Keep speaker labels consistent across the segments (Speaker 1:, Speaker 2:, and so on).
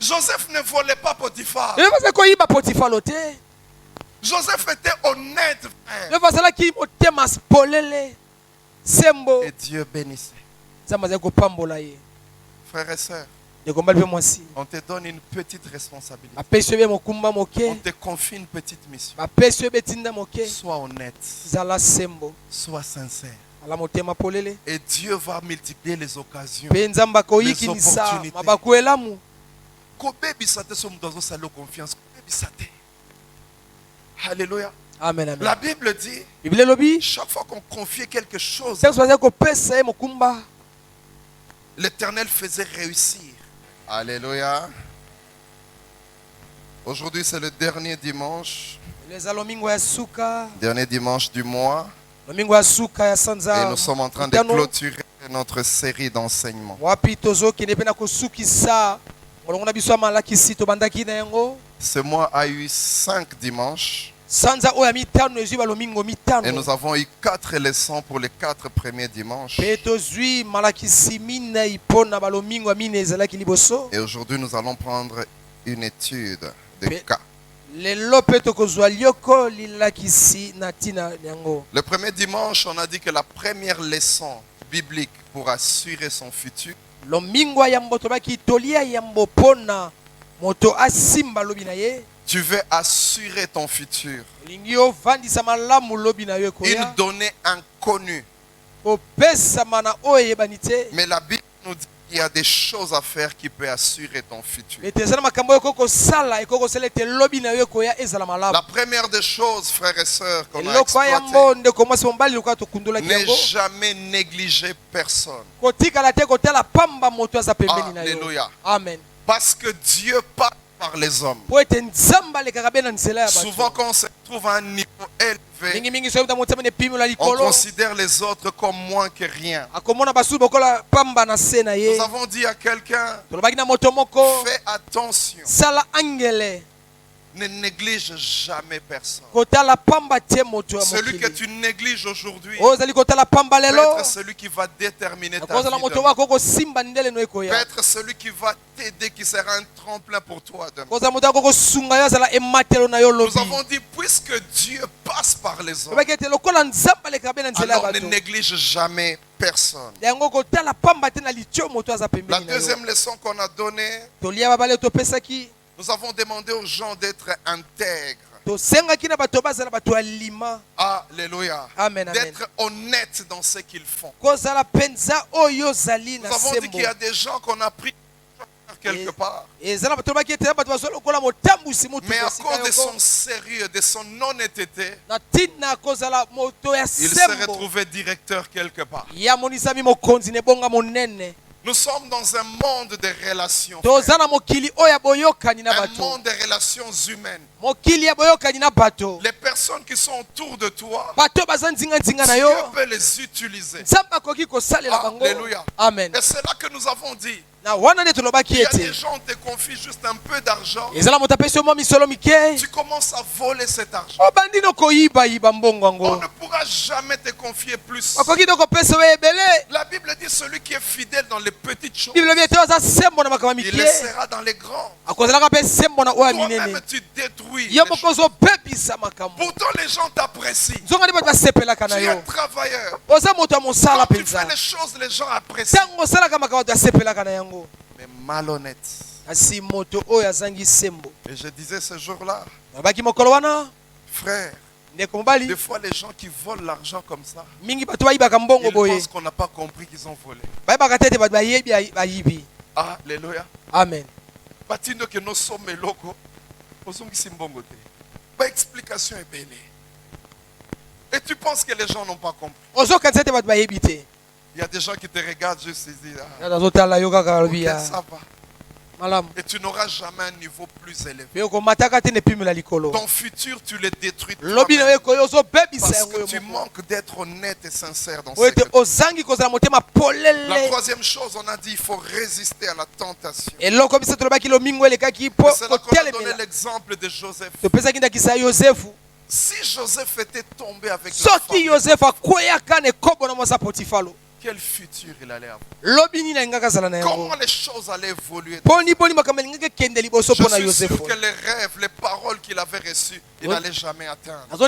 Speaker 1: Joseph ne volait pas Potiphar. Joseph était honnête, frère. Et Dieu bénissait. Frères et sœurs, on te donne une petite responsabilité. On te confie une petite mission. Sois honnête. Sois sincère. Et Dieu va multiplier les occasions, les opportunités. Alléluia.
Speaker 2: Amen, amen.
Speaker 1: La Bible dit, chaque fois qu'on confiait quelque chose, l'Éternel faisait réussir. Alléluia. Aujourd'hui, c'est le dernier dimanche. Dernier dimanche du mois. Et nous sommes en train de clôturer notre série d'enseignements. Ce mois a eu 5 dimanches. Et nous avons eu 4 leçons pour les 4 premiers dimanches. Et aujourd'hui, nous allons prendre une étude de cas. Le premier dimanche, on a dit que la première leçon biblique pour assurer son futur, tu veux assurer ton futur. Une donnée inconnue. Mais la Bible nous dit qu'il y a des choses à faire qui peuvent assurer ton futur. La première des choses, frères et sœurs, qu'on a exploité, n'est jamais négliger personne. Alléluia.
Speaker 2: Amen.
Speaker 1: Parce que Dieu parle par les hommes. Souvent quand on se trouve à un niveau élevé, on considère les autres comme moins que rien. Nous avons dit à quelqu'un, fais attention, ne néglige jamais personne. Celui que tu négliges aujourd'hui peut être celui qui va déterminer ta vie demain. Peut être celui qui va t'aider, qui sera un tremplin pour toi demain. Nous avons dit, puisque Dieu passe par les hommes, alors ne néglige jamais personne. La deuxième leçon qu'on a donnée, nous avons demandé aux gens d'être intègres. Alléluia. D'être honnêtes dans ce qu'ils font. Nous avons dit qu'il y a des gens qu'on a pris quelque part, mais à cause de son sérieux, de son honnêteté, il s'est retrouvé directeur quelque part. Nous sommes dans un monde de relations, un monde de relations humaines. Les personnes qui sont autour de toi, Dieu peut les utiliser. Alléluia.
Speaker 2: Amen.
Speaker 1: Et c'est là que nous avons dit, il y a des gens qui te confient juste un peu d'argent. Tu commences à voler cet argent. On ne pourra jamais te confier plus. La Bible dit, celui qui est fidèle dans les petites choses, il le sera dans les grands. Toi-même, tu détruis les choses. Pourtant, les gens t'apprécient. Tu es un travailleur. Quand tu fais les choses, les gens apprécient. Mais malhonnête. Et je disais ce jour-là, frère, des fois les gens qui volent l'argent comme ça, ils pensent qu'on n'a pas compris qu'ils ont volé. Alléluia.
Speaker 2: Amen.
Speaker 1: Que nous sommes locaux. Explication est belle. Et tu penses que les gens n'ont pas compris. Il y a des gens qui te regardent juste et disent, ok, ça va. Et tu n'auras jamais un niveau plus élevé. Ton futur, tu le détruis toi-même. Parce que tu manques d'être honnête et sincère dans ce que tu fais. La troisième chose, on a dit, il faut résister à la tentation. C'est là qu'on a donné l'exemple de Joseph. Si Joseph était tombé avec la femme, quel futur il allait avoir. Comment les choses allaient évoluer. Je suis sûr que les rêves, les paroles qu'il avait reçues, il n'allait jamais atteindre. Quand tu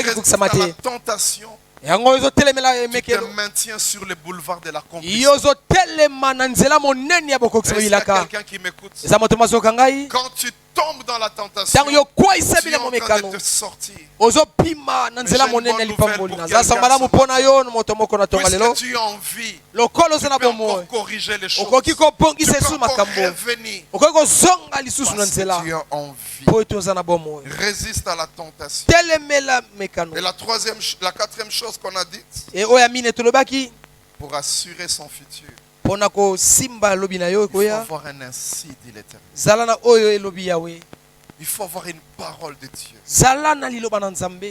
Speaker 1: résistes à la tentation, tu te maintiens sur le boulevard de l'accomplissement. Est-ce qu'il y a quelqu'un qui m'écoute? Quand tu tombes dans la tentation, tu es en train de te sortir. Puisque tu as envie, tu peux encore corriger les choses. Tu peux encore revenir. Parce que tu as envie. Résiste à la tentation. Et la quatrième chose qu'on a dite, pour assurer son futur, il faut avoir un ainsi dit l'Éternel. Il faut avoir une parole de Dieu.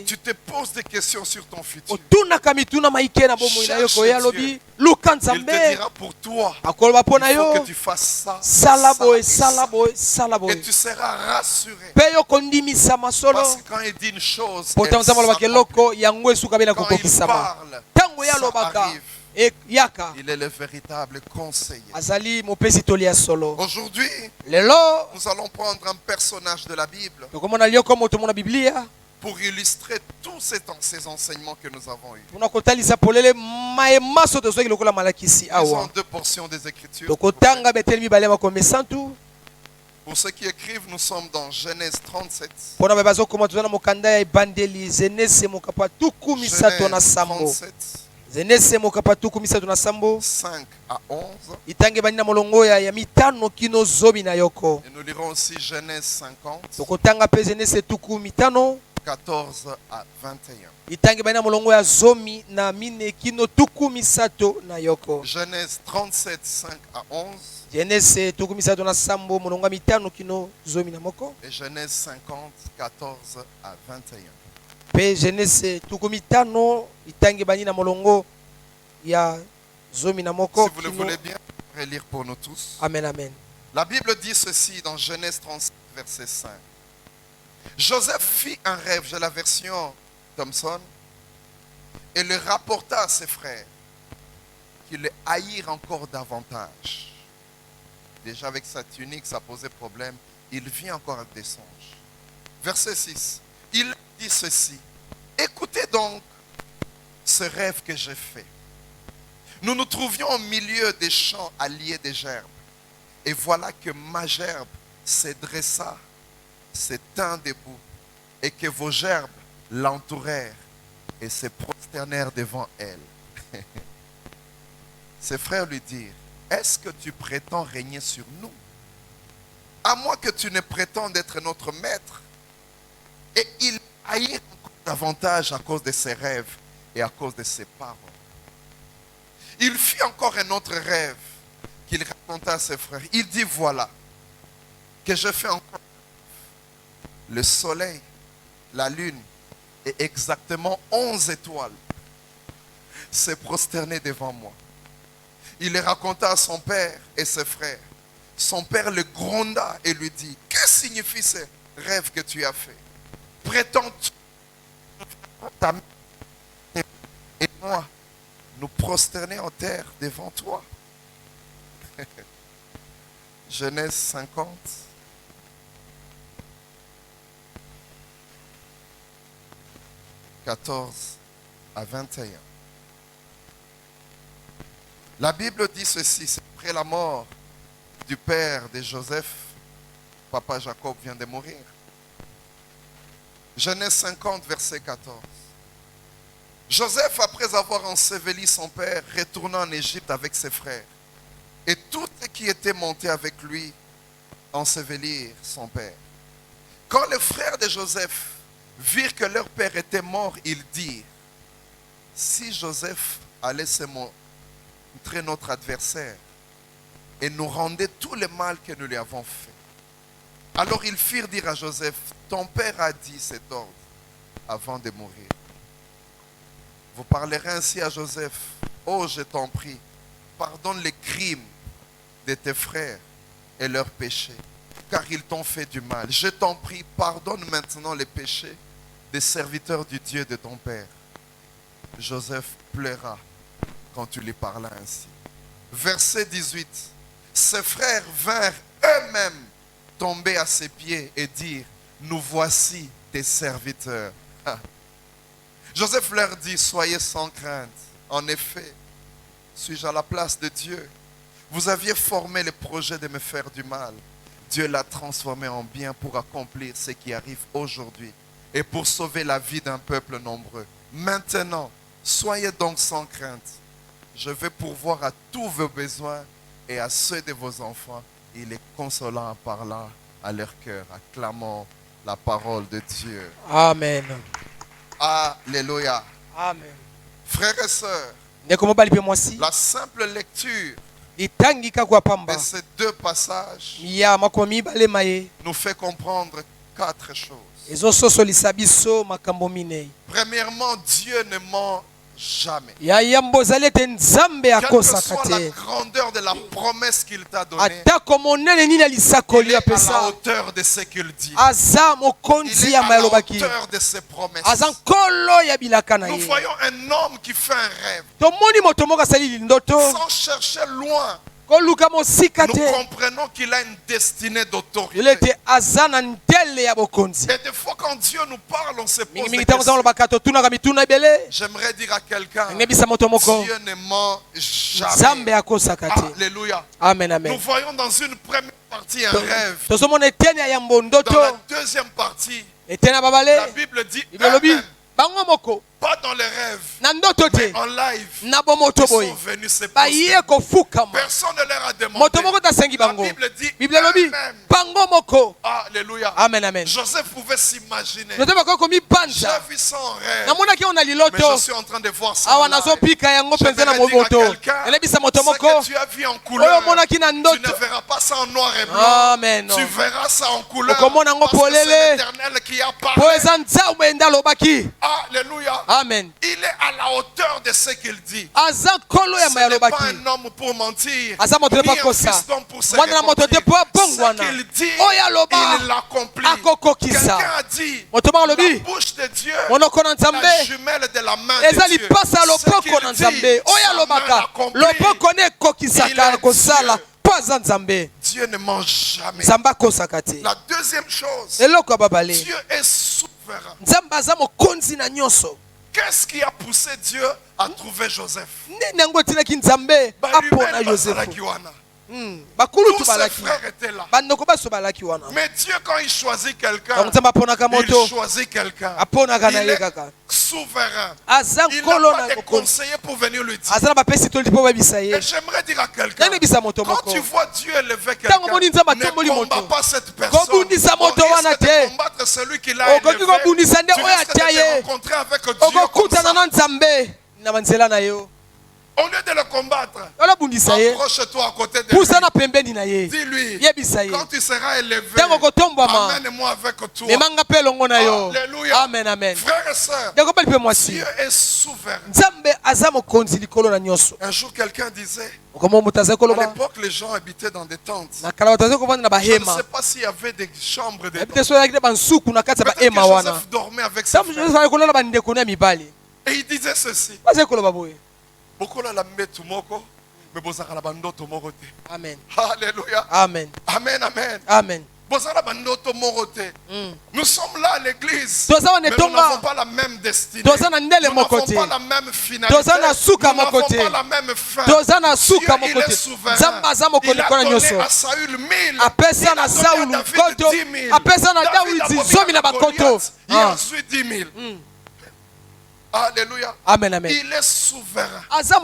Speaker 1: Tu te poses des questions sur ton futur. Cherche Dieu. Il te dira pour toi, il faut que tu fasses ça, et tu seras rassuré. Parce que quand il dit une chose, quand il parle, ça arrive. Il est le véritable conseiller. Aujourd'hui, nous allons prendre un personnage de la Bible pour illustrer tous ces enseignements que nous avons eus. Ils ont deux portions des Écritures. Pour ceux qui écrivent, nous sommes dans Genèse 37. Genèse 37. 5 à 11. Et nous lirons aussi Genèse 50. 14 à 21. Genèse 37, 5 à 11. Et Genèse 50, 14 à 21. Si vous le voulez bien, je vais lire pour nous tous.
Speaker 2: Amen, amen.
Speaker 1: La Bible dit ceci dans Genèse 37, verset 5. Joseph fit un rêve, j'ai la version Thomson, et le rapporta à ses frères, qui le haïrent encore davantage. Déjà avec sa tunique, ça posait problème. Il vit encore avec des songes. Verset 6. Il dit ceci. Écoutez donc ce rêve que j'ai fait. Nous nous trouvions au milieu des champs alliés des gerbes. Et voilà que ma gerbe se dressa, se tint debout, et que vos gerbes l'entourèrent et se prosternèrent devant elle. Ses frères lui dirent, est-ce que tu prétends régner sur nous? À moins que tu ne prétendes être notre maître. Et il haït davantage à cause de ses rêves et à cause de ses paroles. Il fit encore un autre rêve qu'il raconta à ses frères. Il dit, voilà, que je fais encore le soleil, la lune et exactement 11 étoiles se prosterner devant moi. Il le raconta à son père et ses frères. Son père le gronda et lui dit, que signifie ce rêve que tu as fait? Prétends-tu ta mère et moi nous prosterner en terre devant toi? Genèse 50. « 14 à 21. La Bible dit ceci, c'est après la mort du père de Joseph, papa Jacob vient de mourir. Genèse 50, verset 14. Joseph, après avoir enseveli son père, retourna en Égypte avec ses frères. Et tous ceux qui étaient montés avec lui ensevelirent son père. Quand les frères de Joseph virent que leur père était mort, ils dirent, si Joseph allait se montrer notre adversaire et nous rendait tout le mal que nous lui avons fait. Alors ils firent dire à Joseph, ton père a dit cet ordre avant de mourir. Vous parlerez ainsi à Joseph, oh je t'en prie, pardonne les crimes de tes frères et leurs péchés, car ils t'ont fait du mal. Je t'en prie, pardonne maintenant les péchés des serviteurs du Dieu de ton père.
Speaker 2: Joseph pleura quand tu lui parlas ainsi. Verset 18. Ses frères vinrent eux-mêmes tomber à ses pieds et dire, nous voici tes serviteurs. Joseph leur dit, soyez sans crainte. En effet, suis-je à la place de Dieu? Vous aviez formé le projet de me faire du mal. Dieu l'a transformé en bien pour accomplir ce qui arrive aujourd'hui et pour sauver la vie d'un peuple nombreux. Maintenant, soyez donc sans crainte. Je vais pourvoir à tous vos besoins et à ceux de vos enfants. Il est consolant en parlant à leur cœur. Acclamons la parole de Dieu.
Speaker 1: Amen.
Speaker 2: Alléluia.
Speaker 1: Amen.
Speaker 2: Frères et sœurs,
Speaker 1: la
Speaker 2: simple lecture
Speaker 1: de
Speaker 2: ces deux passages nous fait comprendre 4 choses. Premièrement, Dieu ne ment jamais. Quelle que soit la grandeur de la promesse qu'il t'a donnée, il est à la hauteur de ce qu'il dit. Il est à la hauteur de ses promesses. Nous voyons un homme qui fait un rêve. Sans chercher loin, nous comprenons qu'il a une destinée d'autorité. Et des fois quand Dieu nous parle, on se pose des questions. J'aimerais dire à quelqu'un, Dieu ne ment jamais. Alléluia.
Speaker 1: Amen, amen.
Speaker 2: Nous voyons dans une première partie un rêve. Dans la deuxième partie, la Bible dit pas dans les rêves, mais en live, ils sont venus se poser. Personne ne leur a demandé. La Bible dit eux-mêmes. Alléluia.
Speaker 1: Amen, amen.
Speaker 2: Joseph pouvait s'imaginer. J'ai vu ça en rêve, mais je suis en train de voir ça en live. J'aimerais dire à quelqu'un, ce que tu as vu en couleur, tu ne verras pas ça en noir et blanc.
Speaker 1: Amen.
Speaker 2: Tu verras ça en couleur, parce que c'est l'Éternel qui a parlé. Alléluia.
Speaker 1: Amen.
Speaker 2: Il est à la hauteur de ce qu'il dit. Ce n'est pas un homme pour mentir, ni un fils d'homme pour se repentir. Ce qu'il dit, il l'accomplit. Quelqu'un a dit, la bouche de Dieu, la jumelle de la main de Dieu. Ce qu'il dit, sa main l'accomplit. Il est Dieu ne ment jamais. La deuxième chose, Dieu est souverain. Qu'est-ce qui a poussé Dieu à trouver Joseph? Tous ses frères étaient là. Mais Dieu, quand il choisit quelqu'un, il choisit quelqu'un. Il est souverain. Il n'a pas de conseiller pour venir lui dire. Et j'aimerais dire à quelqu'un, quand tu vois Dieu élever quelqu'un, ne combat pas cette personne. On risque de combattre celui qui l'a élevé. Tu risques de te rencontrer avec Dieu comme ça. Au lieu de le combattre, approche-toi à côté de lui. Dis-lui, quand tu seras élevé, amène-moi avec toi. Alléluia.
Speaker 1: Amen, amen.
Speaker 2: Frères et sœurs, Dieu est souverain. Un jour, quelqu'un disait, à l'époque, les gens habitaient dans des tentes. Je ne sais pas s'il y avait des chambres dedans. Peut-être que Joseph dormait avec ses frères. Et il disait ceci.
Speaker 1: Amen.
Speaker 2: Alléluia.
Speaker 1: Amen.
Speaker 2: Amen, amen.
Speaker 1: Amen.
Speaker 2: Nous sommes là à l'église, mais nous n'avons pas la même destinée. Nous n'avons pas la même finalité. Nous n'avons pas la même fin. Dieu, il est souverain. Il a donné à Saül 1000. Il a donné à David 10 000. David a Goliath. Il a ensuite 10 000. Alléluia.
Speaker 1: Amen, amen.
Speaker 2: Il est souverain. Ça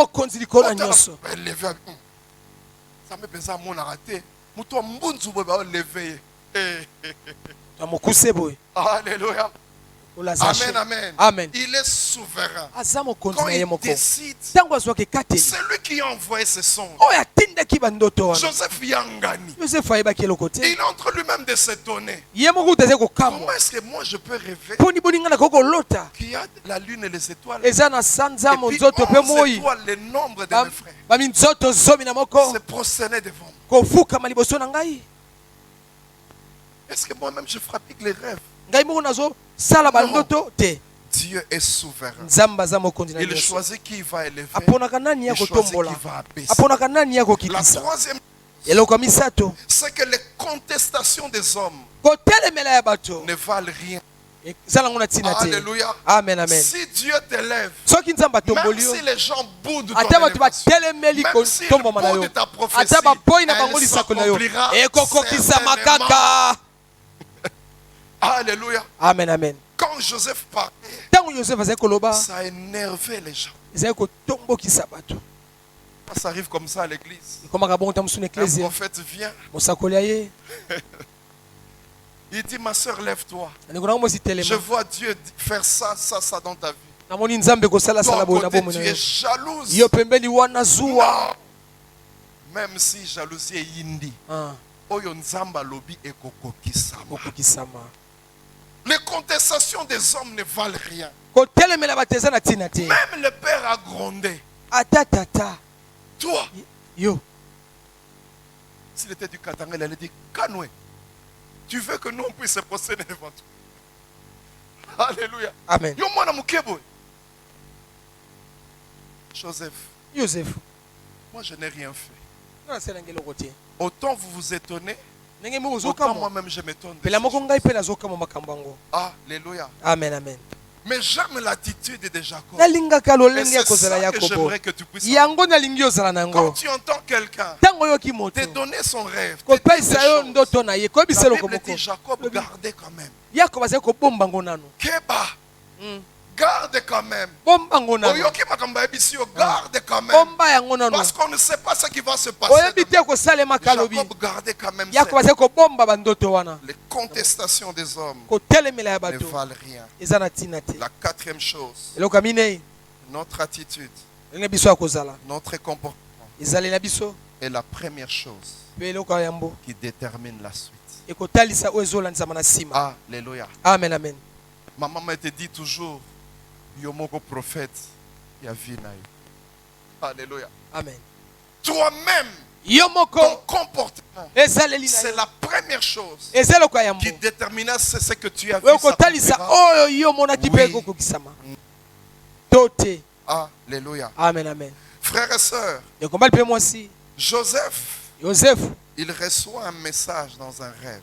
Speaker 2: me pèse à mon arrêté. Mouton mbunzu boba levé. Alléluia. Amen, amen.
Speaker 1: Amen.
Speaker 2: Il est souverain. Quand il décide, c'est lui qui a envoyé ce songe. Joseph Yangani. Il est entre lui-même de s'étonner. Comment est-ce que moi je peux rêver qu'il y a la lune et les étoiles, et puis 11 étoiles, le nombre de mes frères, se prosterner devant moi. Est-ce que moi-même je pratique les rêves? Dieu est souverain. Il choisit qui va élever. Il choisit qui va abaisser. La troisième, c'est que les contestations des hommes ne valent rien.
Speaker 1: Alléluia. Amen, amen.
Speaker 2: Si Dieu t'élève, même si les gens boudent ton élévation, même s'ils boudent ta prophétie, elle s'accomplira certainement. Alléluia.
Speaker 1: Amen, amen.
Speaker 2: Quand Joseph parlait, ça a énervé les gens. Ça arrive comme ça à l'église. Un prophète vient. Il dit, ma soeur, lève-toi. Je vois Dieu faire ça, ça, ça dans ta vie. Toi, à côté, tu es jalouse. Non. Même si jalousie est yindi. Les contestations des hommes ne valent rien. Même le père a grondé. Toi, s'il était du Katanga, il allait dire, Kanoué, tu veux que nous on puisse se prosterner devant toi. Alléluia.
Speaker 1: Amen.
Speaker 2: Joseph, moi je n'ai rien fait. Autant vous vous étonnez, autant moi-même je m'étonne. Alléluia.
Speaker 1: Amen, amen.
Speaker 2: Mais j'aime l'attitude de Jacob. Et c'est ça que j'aimerais que tu puisses entendre. Quand tu entends quelqu'un te donner son rêve, te dire des choses, la Bible dit Jacob gardait quand même. Keba, garde quand même. Garde quand même. Parce qu'on ne sait pas ce qui va se passer. Jacob gardait quand même. Les contestations des hommes ne valent rien. La quatrième chose, notre attitude, notre comportement est la première chose qui détermine la suite. Alléluia.
Speaker 1: Amen, amen.
Speaker 2: Maman m'a dit toujours, Yomoko prophète, Yavinaï. Alléluia.
Speaker 1: Amen.
Speaker 2: Toi-même, ton comportement, c'est la première chose qui détermine ce que tu as vu. Alléluia.
Speaker 1: Amen, amen.
Speaker 2: Frères et sœurs, Joseph, il reçoit un message dans un rêve.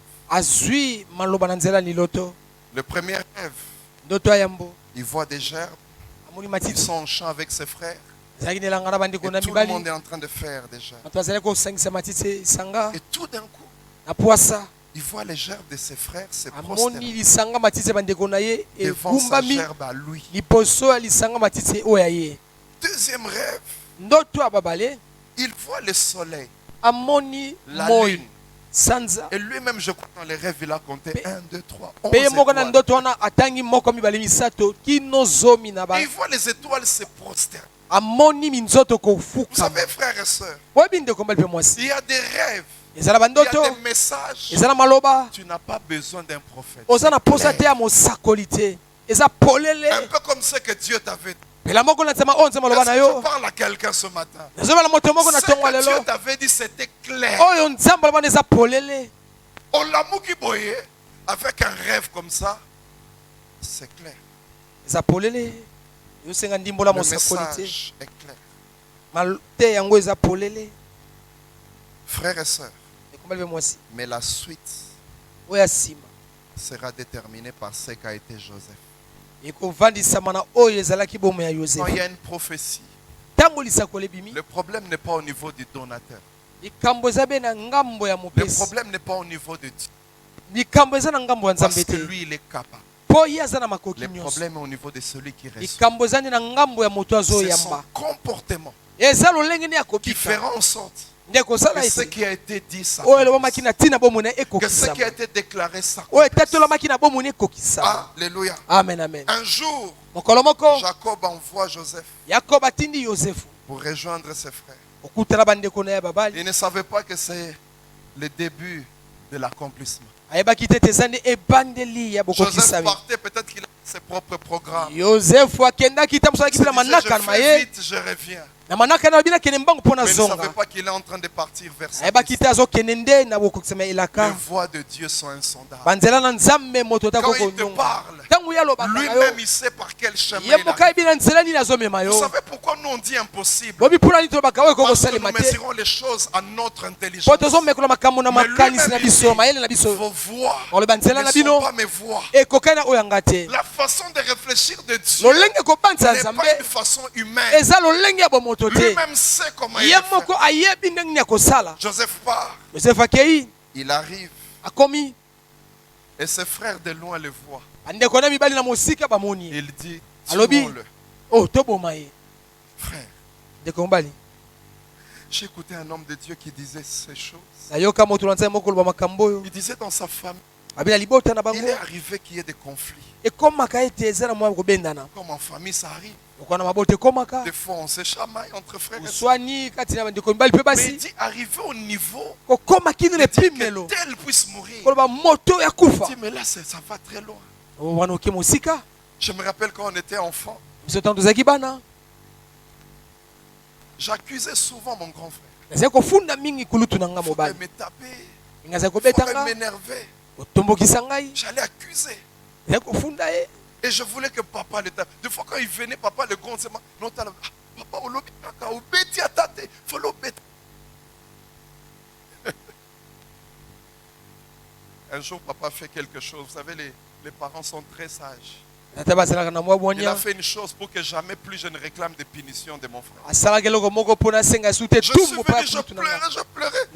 Speaker 2: Le premier rêve, il voit des gerbes, ils sont en champ avec ses frères. Et tout le monde est en train de faire des gerbes. Et tout d'un coup, il voit les gerbes de ses frères se prosterner devant sa gerbe à lui. Deuxième rêve, il voit le soleil, la lune. Et lui-même, je crois, dans les rêves, il a compté 1, 2, 3, 11 étoiles. Et il voit les étoiles se prosterner. Vous savez, frères et sœurs, il y a des rêves, il y a des messages. Tu n'as pas besoin d'un prophète. Un peu comme ce que Dieu t'avait dit. Est-ce que je parle à quelqu'un ce matin? Ce que Dieu t'avait dit, c'était clair. Olamuki Boye, avec un rêve comme ça, c'est clair. Le message est clair. Frères et sœurs, mais la suite sera déterminée par ce qu'a été Joseph. Quand il y a une prophétie, le problème n'est pas au niveau du donateur. Le problème n'est pas au niveau de Dieu. Parce que lui, il est capable. Le problème est au niveau de celui qui reçoit. C'est son comportement qui fera en sorte que ce qui a été dit s'accomplisse. Que ce qui a été déclaré s'accomplisse. Alléluia.
Speaker 1: Amen, amen.
Speaker 2: Un jour, Jacob envoie Joseph pour rejoindre ses frères. Il ne savait pas que c'est le début de l'accomplissement. Joseph partait, peut-être qu'il a ses propres programmes. Il disait, je fais vite, je reviens. Mais il ne savait pas qu'il est en train de partir vers sa destinée. Les voix de Dieu sont insondables. Quand il te parle, Lui-même, il sait par quel chemin il arrive. Vous savez pourquoi nous on dit impossible? Parce que nous mesurons les choses à notre intelligence. Mais lui-même, il vos voix ne sont pas mes voix. La façon de réfléchir de Dieu n'est pas une façon humaine. Lui-même sait comment il fait. Joseph part. Il arrive. Et ses frères de loin le voient. Il dit, tuons-le. Frère, j'ai écouté un homme de Dieu qui disait ces choses. Il disait dans sa famille, il est arrivé qu'il y ait des conflits. Comme en famille ça arrive. Des fois on se chamaille entre frères et sœurs. Mais il dit arrivé au niveau que tel puisse mourir. Il dit mais là ça va très loin. Je me rappelle quand on était enfant, j'accusais souvent mon grand frère. Il faudrait me taper, il faudrait m'énerver. J'allais accuser. Et je voulais que papa le tape. Des fois quand il venait, papa le grand, non, papa, on l'obéit à tate, il faut l'obéir. Un jour, papa fait quelque chose. Vous savez, les parents sont très sages. Il a fait une chose pour que jamais plus je ne réclame des punitions de mon frère. Je suis venu, je pleurais.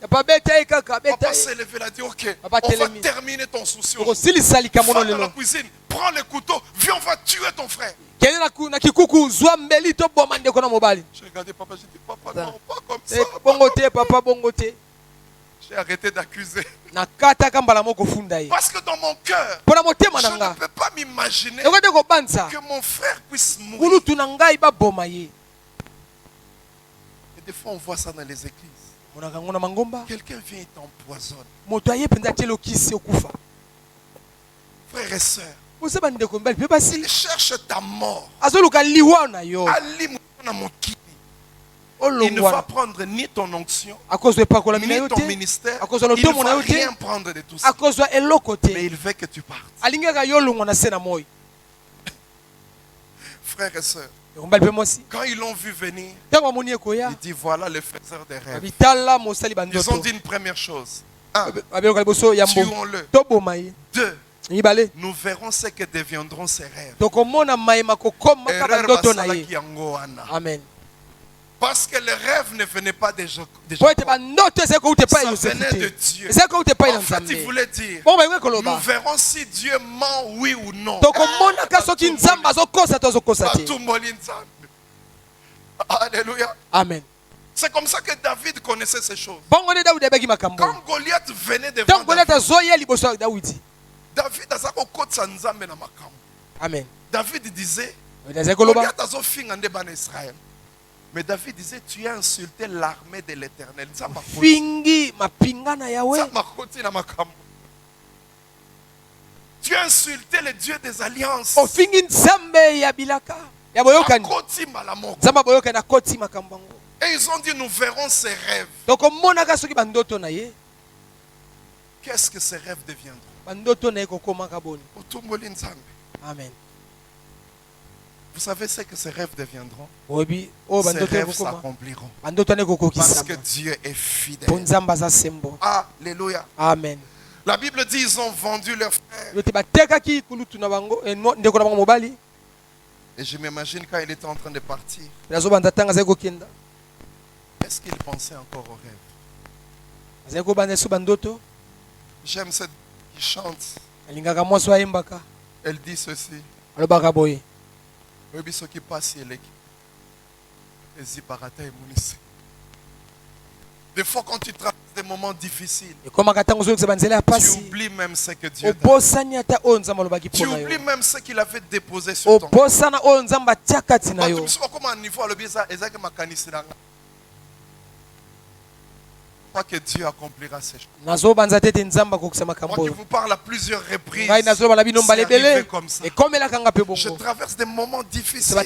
Speaker 2: Papa s'est levé, il a dit ok, on va terminer ton souci. Va dans la cuisine, prends le couteau, viens, on va tuer ton frère. J'ai regardé papa, j'ai dit papa, non, pas comme ça. J'ai arrêté d'accuser. Parce que dans mon cœur, je ne peux pas m'imaginer que mon frère puisse mourir. Et des fois, on voit ça dans les églises. Quelqu'un vient et t'empoisonne. Frères et sœurs, il cherche ta mort. Il ne va prendre ni ton onction, ni ton ministère. Il ne va rien prendre de tout ça. Mais il veut que tu partes. Frères et sœurs, quand ils l'ont vu venir, il dit voilà le faiseur des rêves. Ils ont dit une première chose. Un, tuons-le. Deux, nous verrons ce que deviendront ces rêves. Amen. Parce que le rêve ne venait pas de Jacob. Ça venait de Dieu. En fait, il voulait dire, nous verrons si Dieu ment, oui ou non. Alléluia.
Speaker 3: Amen.
Speaker 2: C'est comme ça que David connaissait ces choses. Quand Goliath venait devant David,
Speaker 3: Amen.
Speaker 2: David disait, Goliath a fingi en Israël. Mais David disait, tu as insulté l'armée de l'Éternel. Tu as insulté le Dieu des alliances. Et ils ont dit, nous verrons ces rêves. Qu'est-ce que ces rêves deviendront?
Speaker 3: Amen.
Speaker 2: Vous savez ce que ces rêves deviendront?
Speaker 3: Ces
Speaker 2: rêves s'accompliront. Parce que Dieu est fidèle. Alléluia.
Speaker 3: Amen.
Speaker 2: La Bible dit ils ont vendu leur frère. Et je m'imagine quand il était en train de partir. Est-ce qu'il pensait encore au rêve? J'aime cette qui chante. Elle dit ceci. Des fois quand tu traverses des moments difficiles, tu oublies même ce que Dieu t'a dit. Tu oublies même ce qu'il avait déposé sur ton cœur. Pas que Dieu accomplira ces choses. Moi qui vous parle à plusieurs reprises, c'est arrivé comme ça. Je traverse des moments difficiles.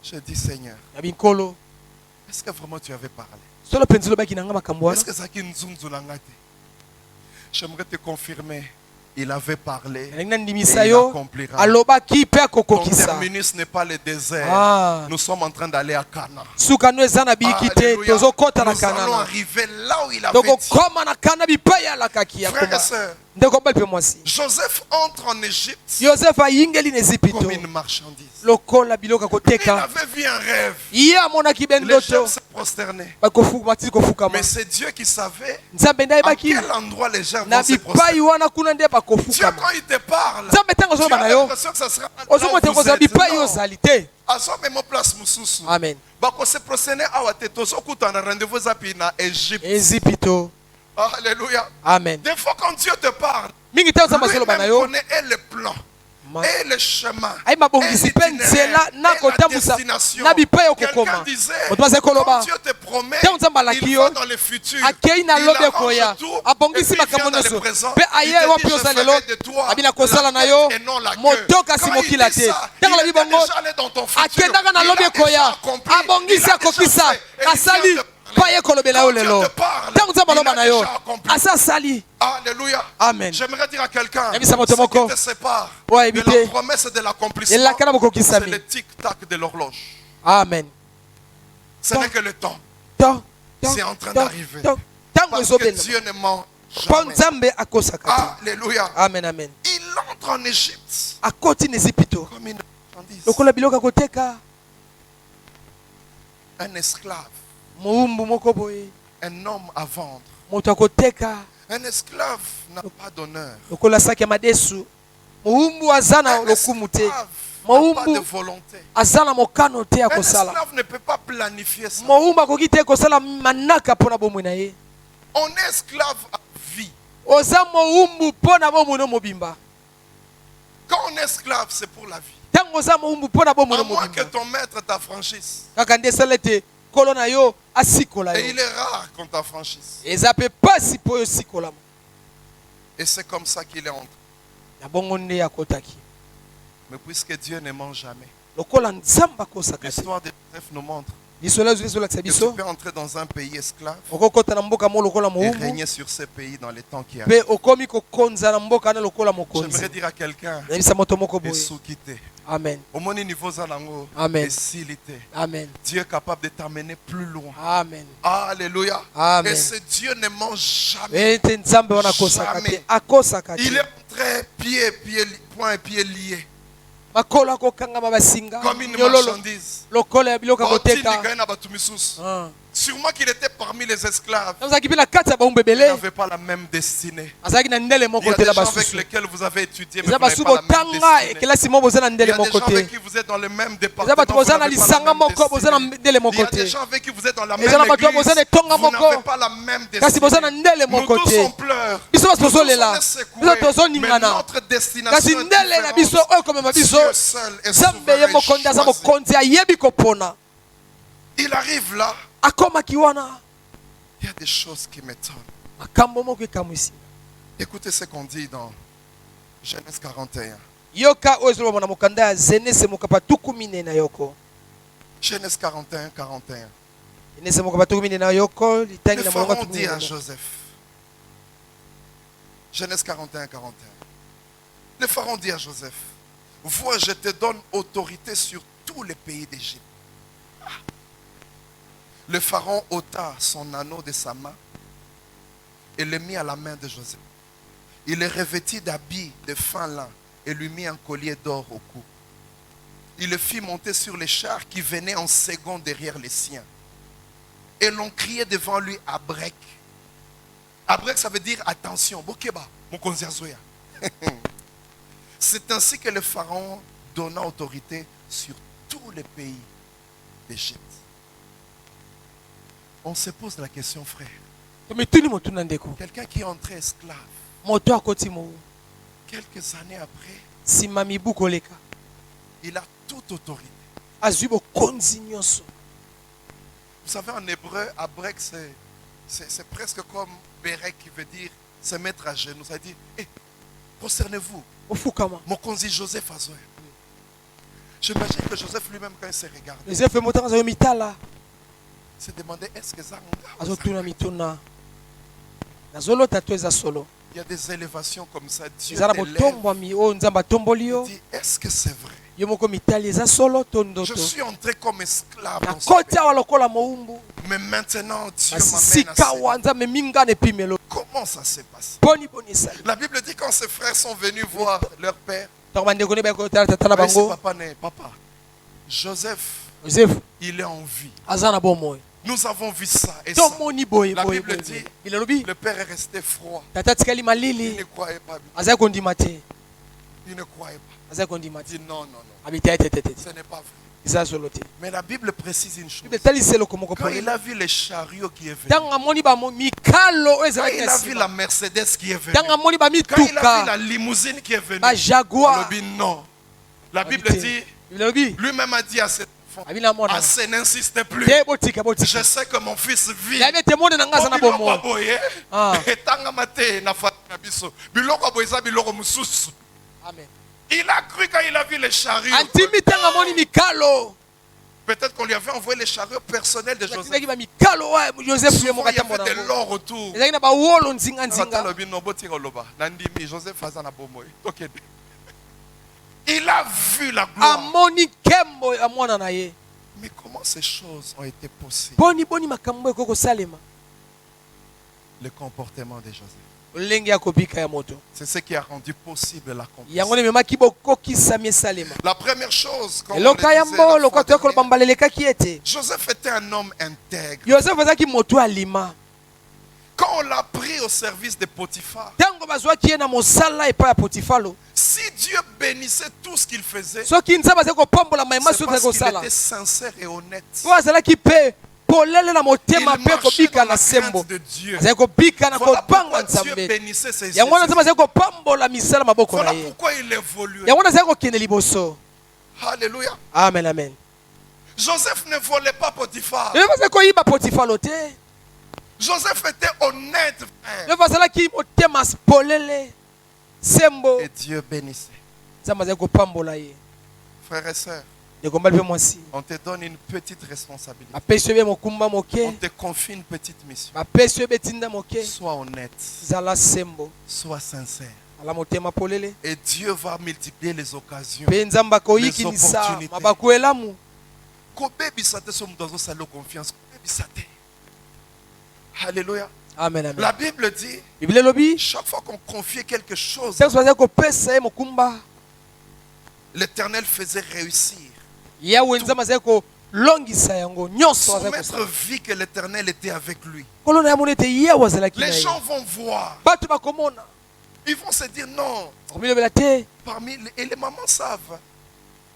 Speaker 2: Je dis Seigneur, est-ce que vraiment tu avais parlé? Est-ce que ça qui nous? J'aimerais te confirmer Il avait parlé et il accomplira. Ton terminus n'est pas le désert. Nous sommes en train d'aller à Cana. Alléluia. Nous allons arriver là où il avait dit. Frères et sœurs, Joseph entre en Égypte comme une marchandise. Il avait vu un rêve. Les gens se prosternaient. Mais c'est Dieu qui savait à quel endroit les gens vont se prosterner. Dieu, quand il te parle, tu as l'impression que ça sera là où vous êtes. Non.
Speaker 1: Amen.
Speaker 2: Se prosterner à rendez-vous na Égypte. Alléluia.
Speaker 1: Amen.
Speaker 2: Des fois quand Dieu te parle, lui-même connaît le plan. Et le chemin, et l'itinéraire, et la destination. Quelqu'un disait, quand Dieu te promet, il va dans le futur, il arrange tout, et puis il vient dans le présent, il te dit, je ferai de toi la tête et non la queue. Quand il dit ça, il est déjà allé dans ton futur, il a déjà accompli, il a déjà fait, et il vient quand Dieu te parle, il a déjà accompli. Alléluia.
Speaker 1: Amen.
Speaker 2: J'aimerais dire à quelqu'un, ce qui te sépare de la promesse et de l'accomplissement, c'est le tic-tac de l'horloge.
Speaker 1: Amen.
Speaker 2: Ce n'est que le temps. C'est en train d'arriver. Parce que Dieu ne ment jamais. Alléluia.
Speaker 1: Amen, amen.
Speaker 2: Il entre en Égypte comme une marchandise. Un esclave. Un homme à vendre. Un esclave n'a pas d'honneur. Un esclave n'a pas de volonté. Un esclave ne peut pas planifier ça. On est esclave à vie. Quand on est esclave, c'est pour la vie. À moins que ton maître t'affranchisse. Et il est rare qu'on t'affranchisse. Et c'est comme ça qu'il est entré. Mais puisque Dieu ne ment jamais, l'histoire de Joseph nous montre que tu peux entrer dans un pays esclave et régner sur ce pays dans les temps qui arrivent. J'aimerais dire à quelqu'un,
Speaker 1: Amen.
Speaker 2: Au mon niveau
Speaker 1: Amen.
Speaker 2: Amen. Dieu est capable de t'amener plus loin.
Speaker 1: Amen.
Speaker 2: Alléluia.
Speaker 1: Amen.
Speaker 2: Et ce Dieu ne ment jamais.
Speaker 1: Jamais.
Speaker 2: Il est entré point et pied liés. Comme une marchandise. Sûrement qu'il était parmi les esclaves. Il n'avait pas la même destinée. Il y a des gens avec lesquels vous avez étudié, mais vous n'avez pas la même destinée. Il y a des gens avec qui vous êtes dans le même département, vous n'avez pas la même destinée. Il y a des gens avec qui vous êtes dans la même église, vous n'avez pas la même destinée. Nous tous on pleure, nous tous on est secoués, mais notre destination est différente. Dieu seul est souverain et choisi. Il arrive là. Il y a des choses qui m'étonnent. Écoutez ce qu'on dit dans Genèse 41. Genèse 41, 41. Le pharaon dit à Joseph. Genèse 41, 41. Le pharaon dit à Joseph, vois, je te donne autorité sur tous les pays d'Égypte. Le pharaon ôta son anneau de sa main et le mit à la main de Joseph. Il le revêtit d'habits de fin lin et lui mit un collier d'or au cou. Il le fit monter sur les chars qui venaient en second derrière les siens. Et l'on criait devant lui Abrek. Abrek, ça veut dire attention. C'est ainsi que le pharaon donna autorité sur tous les pays d'Égypte. On se pose la question, frère. Quelqu'un qui est entré esclave, quelques années après, il a toute autorité. Vous savez, en hébreu, Abrek, c'est presque comme Berek qui veut dire se mettre à genoux. Ça veut dire, hey, prosternez-vous. Mokonzi Joseph Azoé. J'imagine que Joseph lui-même, quand il s'est regardé, se demandait, est-ce que ça Il y a des élévations comme ça. Dieu
Speaker 3: ezala
Speaker 2: t'élève.
Speaker 3: botombwami oyo nzambe atomboli yo
Speaker 2: Dit, est-ce que c'est vrai?
Speaker 3: yo moko mitali eza solo to
Speaker 2: Je
Speaker 3: ndoto
Speaker 2: suis entré comme esclave dans ce
Speaker 3: nakoti
Speaker 2: pays.
Speaker 3: awa lokola mowumbu
Speaker 2: Mais maintenant, Dieu
Speaker 3: kasi
Speaker 2: m'amène à
Speaker 3: sika
Speaker 2: ce-
Speaker 3: wa nzambe mingana epimelo
Speaker 2: Comment ça s'est passé?
Speaker 3: boni boni esali
Speaker 2: La Bible dit quand ses frères sont venus voir leur père,
Speaker 3: ntango bandeko ne bakotala tata na
Speaker 2: ah, ici,
Speaker 3: bango
Speaker 2: papa, papa, Joseph,
Speaker 3: Joseph
Speaker 2: il est en vie.
Speaker 3: aza na bomoi
Speaker 2: Nous avons vu ça et ça.
Speaker 3: tomoni boye
Speaker 2: La
Speaker 3: boye
Speaker 2: Bible
Speaker 3: boye
Speaker 2: dit,
Speaker 3: bilelobi
Speaker 2: le père est resté froid.
Speaker 3: tata atikali
Speaker 2: Il
Speaker 3: malili
Speaker 2: ne croyait pas.
Speaker 3: azali kondima te
Speaker 2: Il ne croyait pas.
Speaker 3: azali kondima
Speaker 2: Il
Speaker 3: te
Speaker 2: dit non, non, non.
Speaker 3: abi te te te te
Speaker 2: Ce n'est pas vrai.
Speaker 3: eza solo te
Speaker 2: Mais la Bible précise une chose.
Speaker 3: bible etalisi eloko moko
Speaker 2: Quand il
Speaker 3: polele
Speaker 2: a vu les chariots qui est venu,
Speaker 3: ntango amoni mikalo oyo
Speaker 2: quand
Speaker 3: ezalaki
Speaker 2: il
Speaker 3: na
Speaker 2: a vu la
Speaker 3: nsima
Speaker 2: Mercedes qui est venue,
Speaker 3: ntango amoni
Speaker 2: quand il a vu la
Speaker 3: bamituka
Speaker 2: limousine qui est venue,
Speaker 3: bajaguar
Speaker 2: alors, non. La Bible
Speaker 3: te
Speaker 2: dit,
Speaker 3: bilelobi
Speaker 2: lui-même a dit à ses enfants,
Speaker 3: abi namona
Speaker 2: assez n'insiste plus.
Speaker 3: te botika
Speaker 2: Je
Speaker 3: botika
Speaker 2: sais que mon fils vit.
Speaker 3: yabi ete monde na nga aza na bomoi Ah.
Speaker 2: etangama te na fati na biso biloko boye eza biloko mosusu.
Speaker 3: amen
Speaker 2: Il a cru quand il a vu les chariots.
Speaker 3: antimi ntango amoni mikalo
Speaker 2: Peut-être qu'on lui avait envoyé les chariots personnels de Joseph.
Speaker 3: batindaki bamikalo oyo joseph ye
Speaker 2: Souvent,
Speaker 3: moko
Speaker 2: il y avait
Speaker 3: atambola
Speaker 2: de
Speaker 3: yango
Speaker 2: l'or autour.
Speaker 3: ezalaki na bawolo nzinga-nzinga
Speaker 2: Atalobi no botinga oloba. Nandimi Joseph aza na bomoi. Tokende. Il a vu la gloire.
Speaker 3: amoni nkembo ya mwana na ye
Speaker 2: Mais comment ces choses ont été possibles?
Speaker 3: boni boni makambo ekoki kosalema
Speaker 2: Le comportement de Joseph.
Speaker 3: lolenge ya kobika ya moto
Speaker 2: C'est ce qui a rendu possible l'accomplissement.
Speaker 3: yango nememaki bokokisami esalema
Speaker 2: La première chose, comme on le
Speaker 3: eloka ya
Speaker 2: disait la
Speaker 3: mbolo
Speaker 2: fois
Speaker 3: kwa toya koloba
Speaker 2: dernière,
Speaker 3: mbala elekaki ete
Speaker 2: Joseph était un homme intègre.
Speaker 3: yosefu azalaki moto alima
Speaker 2: Quand on l'a pris au service de Potiphar,
Speaker 3: ntango bazwaki ye na mosala epai ya potifalo
Speaker 2: si Dieu bénissait tout ce qu'il faisait,
Speaker 3: soki nzambe azali kopambola mayema
Speaker 2: c'est
Speaker 3: soki
Speaker 2: parce
Speaker 3: azali
Speaker 2: qu'il
Speaker 3: kosala
Speaker 2: était sincère et honnête.
Speaker 3: po azalaki mpe polele na
Speaker 2: Il
Speaker 3: motema mpe
Speaker 2: marchait
Speaker 3: kobika
Speaker 2: dans
Speaker 3: na
Speaker 2: la
Speaker 3: sembo
Speaker 2: crainte de Dieu.
Speaker 3: azali kobika na
Speaker 2: Voilà
Speaker 3: kobanga
Speaker 2: pourquoi Dieu
Speaker 3: nzambe
Speaker 2: bénissait ses
Speaker 3: yango wana nzambe
Speaker 2: ses-
Speaker 3: azali kopambola misala maboko na
Speaker 2: Voilà
Speaker 3: ye
Speaker 2: pourquoi il évoluait.
Speaker 3: yango wana azali kokende liboso
Speaker 2: Alléluia.
Speaker 3: amen amen
Speaker 2: Joseph ne volait pas Potiphar.
Speaker 3: yosefu azali koyiba potifalo te
Speaker 2: Joseph était honnête, frère.
Speaker 3: yosefu azalaki motema polele sembo
Speaker 2: Et Dieu bénissait.
Speaker 3: nzambe azali kopambola ye
Speaker 2: Frères et sœurs,
Speaker 3: ndekombali mpe mwasi
Speaker 2: on te donne une petite responsabilité.
Speaker 3: bapesi yo ebe mokumba
Speaker 2: On
Speaker 3: moke
Speaker 2: te confie une petite mission.
Speaker 3: bapesi yo ebe tinda moke
Speaker 2: Sois honnête.
Speaker 3: zala sembo
Speaker 2: Sois sincère.
Speaker 3: ala motema polele
Speaker 2: Et Dieu va multiplier les occasions.
Speaker 3: mpe nzambe akoyikinisa
Speaker 2: opportunités.
Speaker 3: mabaku elamu
Speaker 2: Kobebisa te so moto azosala confiance. Kobebisa te. Alléluia.
Speaker 3: amen amen
Speaker 2: La Bible dit,
Speaker 3: biblia elobi
Speaker 2: chaque fois qu'on confiait quelque chose,
Speaker 3: ntango bazali kopesa ye mokumba
Speaker 2: l'Éternel faisait réussir.
Speaker 3: yawe nzambe azali kolongisa yango nyonso azali
Speaker 2: Soumettre
Speaker 3: kosala
Speaker 2: vie que l'Éternel était avec lui.
Speaker 3: kolo na yamoni ete yawe azalaki na
Speaker 2: Les
Speaker 3: ye
Speaker 2: gens vont voir.
Speaker 3: bato bakomona
Speaker 2: Ils vont se dire non.
Speaker 3: komilobela te
Speaker 2: Et les mamans savent.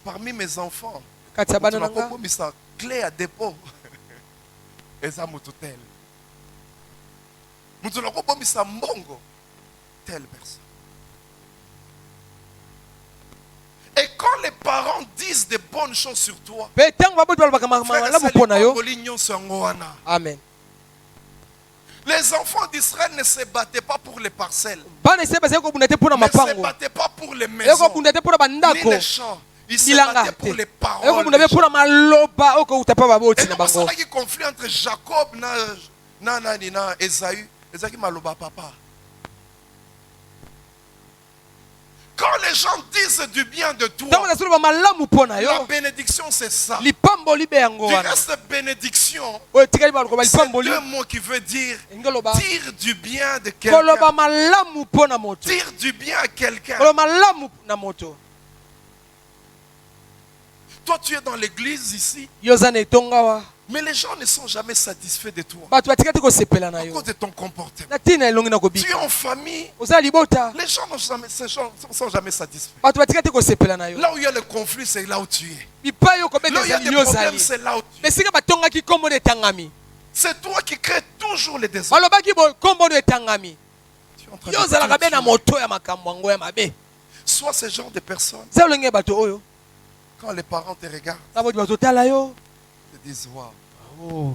Speaker 2: Parmi mes enfants,
Speaker 3: kati ya bana na
Speaker 2: tu
Speaker 3: nga
Speaker 2: as clé à dépôt. Et ça tel. Nous avons mbongo. Telle personne. Et quand les parents disent des bonnes choses sur toi,
Speaker 3: mpe ntango baboti balobaka malamu mpo na yo amen
Speaker 2: les enfants d'Israël ne se battaient pas pour les parcelles.
Speaker 3: bana israele bazali kobunda te mpo na
Speaker 2: Ne se
Speaker 3: mapango
Speaker 2: battaient pas pour les
Speaker 3: bazali
Speaker 2: maisons.
Speaker 3: kobunda te mpo na
Speaker 2: Ni
Speaker 3: bandako
Speaker 2: les champs. Ils se
Speaker 3: bilanga
Speaker 2: battaient
Speaker 3: te
Speaker 2: pour les
Speaker 3: bazali
Speaker 2: paroles.
Speaker 3: kobunda mpe mpo na maloba oyo kouta mpa baboti
Speaker 2: Et
Speaker 3: na
Speaker 2: nous
Speaker 3: bango
Speaker 2: avons un conflit entre Jacob et Esaü. Esaü maloba papa. Quand les gens disent du bien de toi,
Speaker 3: ntango nazoloba malamu mpo na
Speaker 2: la
Speaker 3: yo
Speaker 2: bénédiction c'est ça.
Speaker 3: lipamboli mpe yango
Speaker 2: Du
Speaker 3: wana
Speaker 2: reste, bénédiction,
Speaker 3: oyo etikali balokoba
Speaker 2: c'est
Speaker 3: lipamboli
Speaker 2: deux mots qui veut dire
Speaker 3: elingi oloba
Speaker 2: dire du bien de quelqu'un.
Speaker 3: koloba malamu mpo na moto
Speaker 2: Dire du bien à quelqu'un.
Speaker 3: koloba malamu na moto
Speaker 2: Toi, tu es dans l'église ici,
Speaker 3: yo oza na etonga wa
Speaker 2: mais les gens ne sont jamais satisfaits de toi
Speaker 3: bato batikati kosepela na
Speaker 2: à
Speaker 3: yo
Speaker 2: cause de ton comportement.
Speaker 3: na ntina elongi na
Speaker 2: Tu es
Speaker 3: kobika
Speaker 2: en famille,
Speaker 3: oza libota
Speaker 2: les gens sont jamais satisfaits.
Speaker 3: bato batikati kosepela na yo
Speaker 2: Là où il y a le conflit, c'est là où tu es.
Speaker 3: bipai okobeta
Speaker 2: Là où il y a
Speaker 3: ezali
Speaker 2: des
Speaker 3: yo
Speaker 2: problèmes,
Speaker 3: ozali
Speaker 2: c'est là où tu es.
Speaker 3: esika batongaki nkombo no etangami
Speaker 2: C'est toi qui crées toujours les désordres.
Speaker 3: balobaki nkombo no etangami
Speaker 2: Tu es en train
Speaker 3: yo
Speaker 2: de
Speaker 3: ozalaka be na
Speaker 2: cultiver.
Speaker 3: moto ya makambo yango ya mabe
Speaker 2: Sois ce genre de personne.
Speaker 3: eza olenge ya bato oyo
Speaker 2: Quand les parents te regardent,
Speaker 3: na boti bazotala yo
Speaker 2: ils te disent waouh,
Speaker 3: Oh,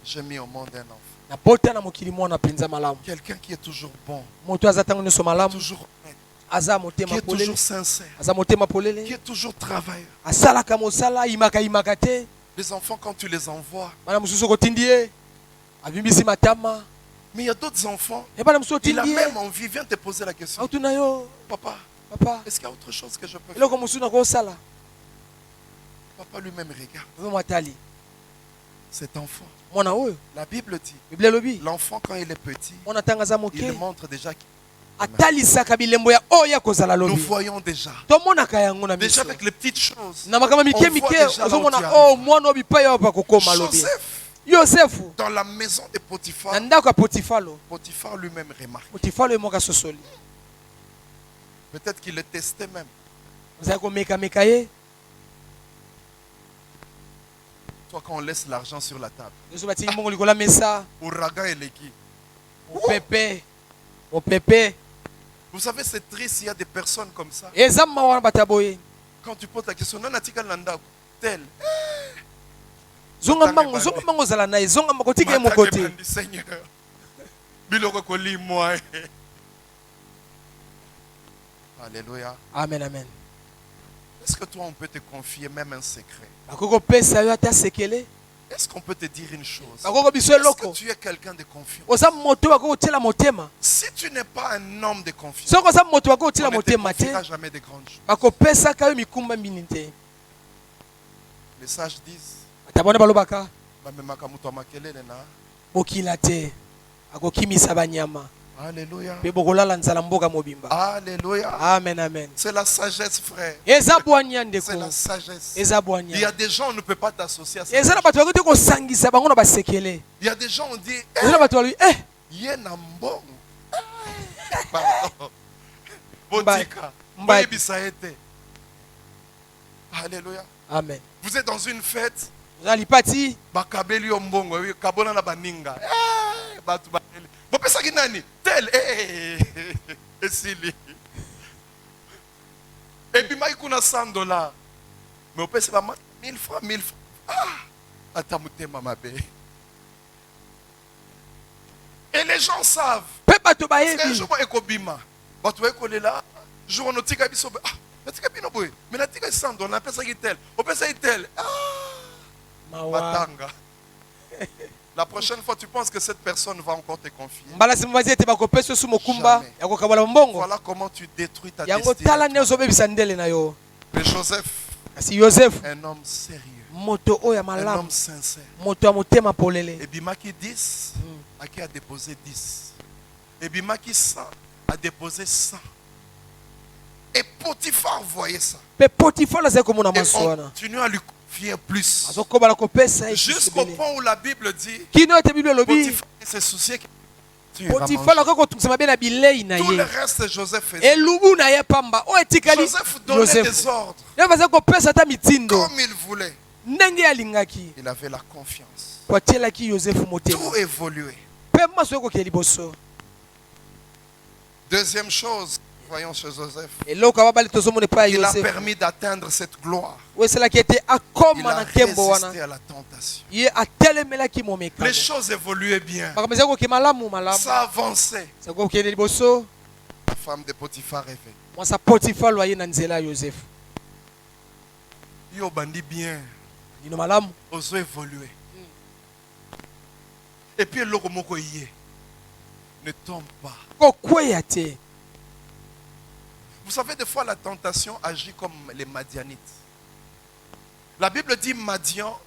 Speaker 2: j'ai mis au monde un enfant.
Speaker 3: nabota na mokili mwana mpenza malamu
Speaker 2: Quelqu'un qui est toujours bon,
Speaker 3: moto aza ntango nyonso malamu
Speaker 2: toujours honnête,
Speaker 3: aza
Speaker 2: qui
Speaker 3: motema
Speaker 2: est
Speaker 3: polele
Speaker 2: toujours sincère,
Speaker 3: aza motema
Speaker 2: qui
Speaker 3: polele
Speaker 2: est toujours travailleur.
Speaker 3: asalaka mosala ayimaka te
Speaker 2: Les enfants, quand tu les envoies,
Speaker 3: bana mosusu okotindi ye abimbisi matama
Speaker 2: Mais il y a d'autres enfants, il a même envie, viens te poser la question. Papa, est-ce qu'il y a autre chose que je peux faire? Papa lui-même regarde. Cet enfant, la Bible dit, l'enfant quand il est petit, il montre déjà qu'il... Nous voyons déjà avec les petites choses, on voit déjà
Speaker 1: Joseph,
Speaker 2: dans la maison de Potiphar, Potiphar lui-même remarque. Peut-être qu'il le testait même. Toi, quand on laisse l'argent sur la table, Ouragan et Leki. Vous savez, c'est triste, il y a des personnes comme ça. Quand tu poses la question, non, tel.
Speaker 1: Zonga mango zala na zonga makoti ke mokote.
Speaker 2: Seigneur. Biloko koli moi. Alléluia.
Speaker 1: Amen, amen.
Speaker 2: Est-ce que toi on peut te confier même un secret? Est-ce qu'on peut te dire une chose? Est-ce que tu es quelqu'un de confiance? Si tu n'es pas un homme de confiance, on ne te confiera jamais de grandes choses. Les sages disent, alléluia. Alléluia.
Speaker 1: Amen, amen.
Speaker 2: C'est la sagesse, frère.
Speaker 1: C'est
Speaker 2: la sagesse. Il y a des gens, on ne peut pas t'associer à ça. Il y a des gens, on dit, Yenambon. Pardon. Botika. Alléluia.
Speaker 1: Amen.
Speaker 2: Vous êtes dans une fête.
Speaker 1: Bakabeli
Speaker 2: ombongo, kabona na baninga. Batu bakeli. Bopesa kinani? Tel esili. Et puis mai kuna $100. Mais opesa ba 1000 francs, 1000 francs. Ah, atamutema mabe. Et les gens savent. Un jour ekobima. Batu ekolela. Jour notika biso. Mais la tika $100, on appelle ça tel. On appelle ça tel. Matanga. La prochaine fois, tu penses que cette personne va encore te confier. Voilà comment tu détruis ta destinée. Mais Joseph, un homme sérieux, un homme sincère. Et Bimaki 10, qui a déposé 10. Et Bimaki 100 a déposé 100. Et Potiphar voyait ça. Et on continue à lui confier plus. Jusqu'au point où la Bible dit Potiphar s'est soucié que tu vas manger. Tout le reste, Joseph faisait. Joseph donnait des ordres comme il voulait. Il avait la confiance. Tout évoluait. Deuxième chose, voyons chez Joseph, il a permis d'atteindre cette gloire. Il a résisté à la tentation. Les choses évoluaient bien. Ça avançait. La femme de Potiphar rêvait. Yo bandi bien. Oso évoluer. Et puis le moko yé ne tombe pas. Vous savez, des fois, la tentation agit comme les Madianites. La Bible dit Madian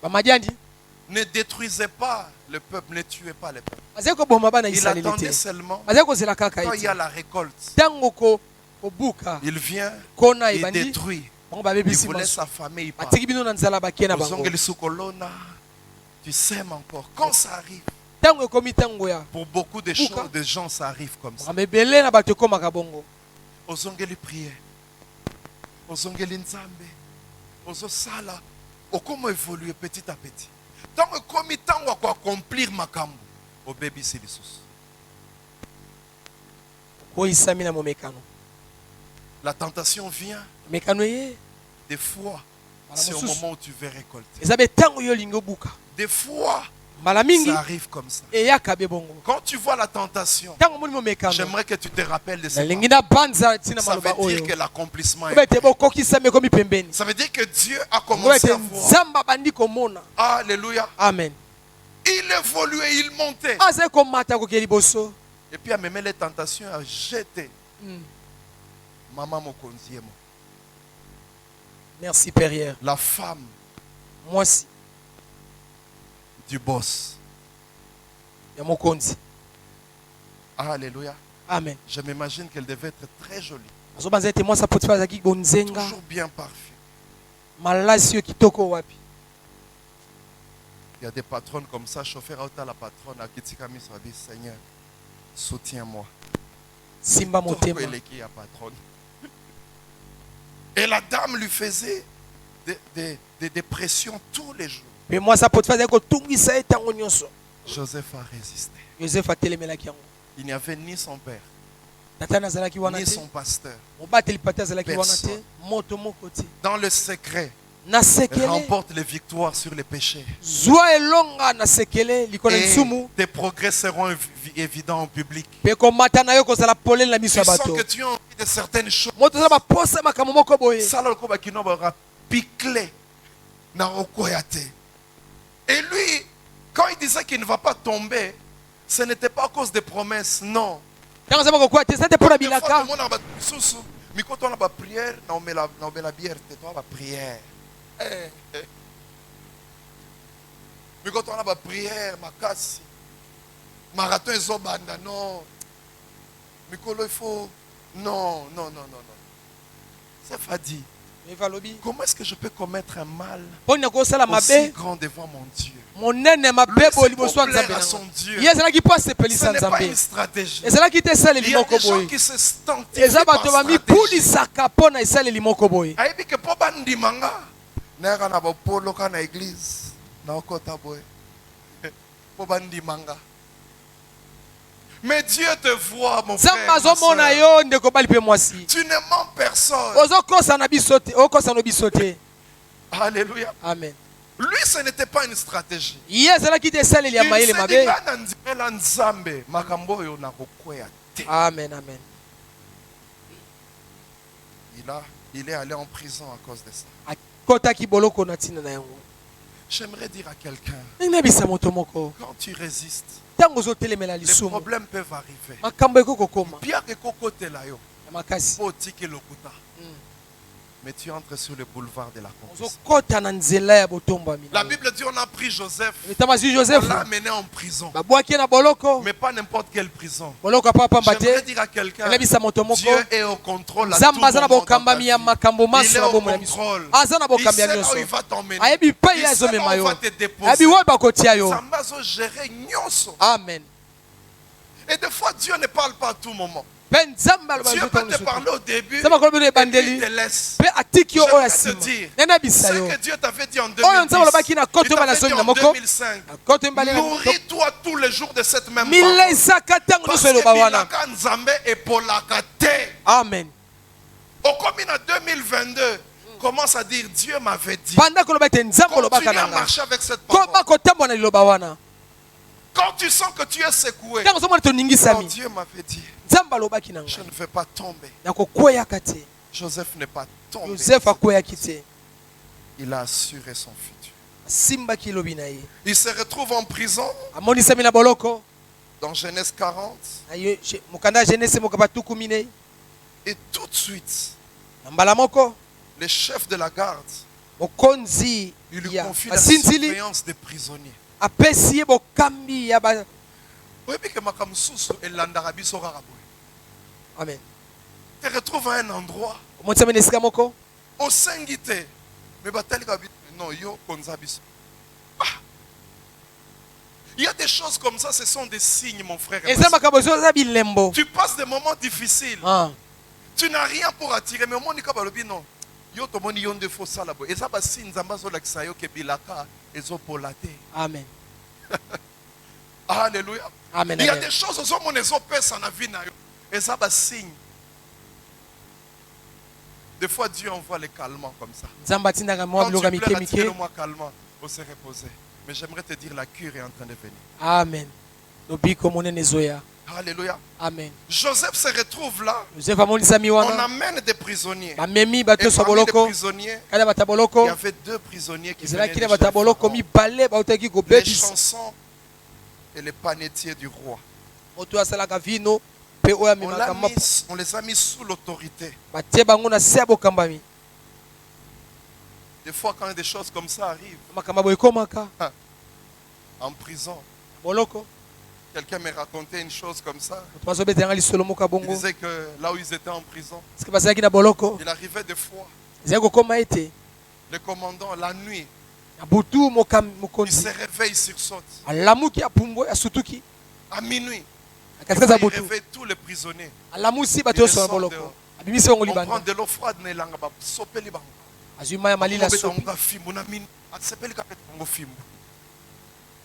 Speaker 2: ne détruisait pas le peuple, ne tuait pas le peuple. Il attendait seulement quand il y a la récolte. Il vient, il détruit. Il voulait s'affamer, il part. Tu sèmes encore. Quand ça arrive, pour beaucoup de choses, de gens, ça arrive comme ça. Ozongeli prière, ozongeli nzambe, ozosala, comment évoluer petit à petit. Tant que comme temps on va accomplir makambo, au bébé c'est les sous. La tentation vient. Des fois, c'est au moment où tu veux récolter. Des fois, ça arrive comme ça. Quand tu vois la tentation, j'aimerais que tu te rappelles de ça. Ça veut dire que l'accomplissement est prêt. Ça veut dire que Dieu a commencé à voir. Alléluia.
Speaker 1: Amen.
Speaker 2: Il évoluait, il montait. Et puis, à me mettre les tentations à jeter. Maman Mokonziemo.
Speaker 1: Merci, Père.
Speaker 2: La femme.
Speaker 1: Moi aussi.
Speaker 2: Du boss. Alléluia.
Speaker 1: Amen.
Speaker 2: Je m'imagine qu'elle devait être très jolie.
Speaker 1: Toujours
Speaker 2: bien parfait. Il y a des patronnes comme ça, chauffeur à la patronne, à Kitikami Swabi, Seigneur, soutiens-moi.
Speaker 1: Simba Motema.
Speaker 2: Et la dame lui faisait des pressions tous les jours.
Speaker 1: Mais moi, ça peut faire que
Speaker 2: Joseph a résisté. Il n'y avait ni son père, ni son pasteur. Dans le secret, remporte les victoires sur les péchés. Et tes progrès seront évidents au public. Tu sens que tu as envie de certaines choses. Et lui, quand il disait qu'il ne va pas tomber, ce n'était pas à cause des promesses, non. Mais quand on a prière, on met la bière, prière. Mais quand on a la prière, ma casse, marathon et zobanda, non. Mais il faut, non. C'est fadi. Comment est-ce que je peux commettre un mal aussi grand devant mon Dieu? Plaire à son Dieu. Ce n'est pas une stratégie. Il y a des gens qui se sanctifient par stratégie. Aïbi que po bandi manga. Nera na bopolo kana église. Na okota boy. Po bandi manga. Mais Dieu te voit, mon frère, ma soeur. Tu ne mens personne. Alléluia.
Speaker 1: Amen.
Speaker 2: Lui, ce n'était pas une stratégie.
Speaker 1: Amen, amen.
Speaker 2: Il est allé en prison à cause de ça. J'aimerais dire à quelqu'un, quand tu résistes, les problèmes peuvent arriver. Pire que Kokote là yo. Mais tu entres sur le boulevard de la l'accomplissement. La Bible dit on a pris Joseph, on l'a amené en prison. Mais pas n'importe quelle prison. J'aimerais dire à quelqu'un, Dieu est au contrôle à tout moment dans ta vie. Il est au contrôle. Il sait là où il va t'emmener. Il sait là où il va te déposer. Ça va gérer nyonso.
Speaker 1: Amen.
Speaker 2: Et des fois Dieu ne parle pas à tout moment. Dieu peut te parler au début et puis il te laisse. J'aimerais te dire, ce que Dieu t'avait dit en 2010, il t'avait dit en 2005, nourris-toi tous les jours de cette même parole. Parce que Bilaka Nzambe est pour la kate.
Speaker 1: Amen.
Speaker 2: Au combien en 2022, commence à dire Dieu m'avait dit. Continue à marcher avec cette parole. Quand tu sens que tu es secoué, Dieu m'avait dit. Je ne vais pas tomber. Joseph n'est pas tombé. Il a assuré son futur. Il se retrouve en prison. Dans Genèse 40. Et tout de suite, le chef de la garde, il lui confie la surveillance des prisonniers.
Speaker 1: Amen.
Speaker 2: Tu te retrouves à un endroit au Sengite. Non, il y a des choses comme ça, ce sont des signes, mon frère. Tu passes des moments difficiles. Tu n'as rien pour attirer, mais au moins, non.
Speaker 1: Amen.
Speaker 2: Alléluia.
Speaker 1: Amen.
Speaker 2: Il y a des choses aux hommes qui sont dans la vie. Et ça va signe. Des fois, Dieu envoie les calmants comme ça. Quand tu pleures, attire-le-moi calmant pour se reposer. Mais j'aimerais te dire, la cure est en train de venir.
Speaker 1: Amen.
Speaker 2: Alléluia.
Speaker 1: Amen.
Speaker 2: Joseph se retrouve là. On amène des prisonniers. Et parmi les prisonniers, il y avait 2 prisonniers qui venaient de les chansons et les panetiers du roi.
Speaker 1: On les
Speaker 2: a mis sous l'autorité. Des fois, quand des choses comme ça arrivent, en prison, quelqu'un me racontait une chose comme ça. Il disait que là où ils étaient en prison, il arrivait des fois, le commandant, la nuit, il se réveille, il sursaute. À minuit, il réveille tous les prisonniers. On prend de l'eau froide,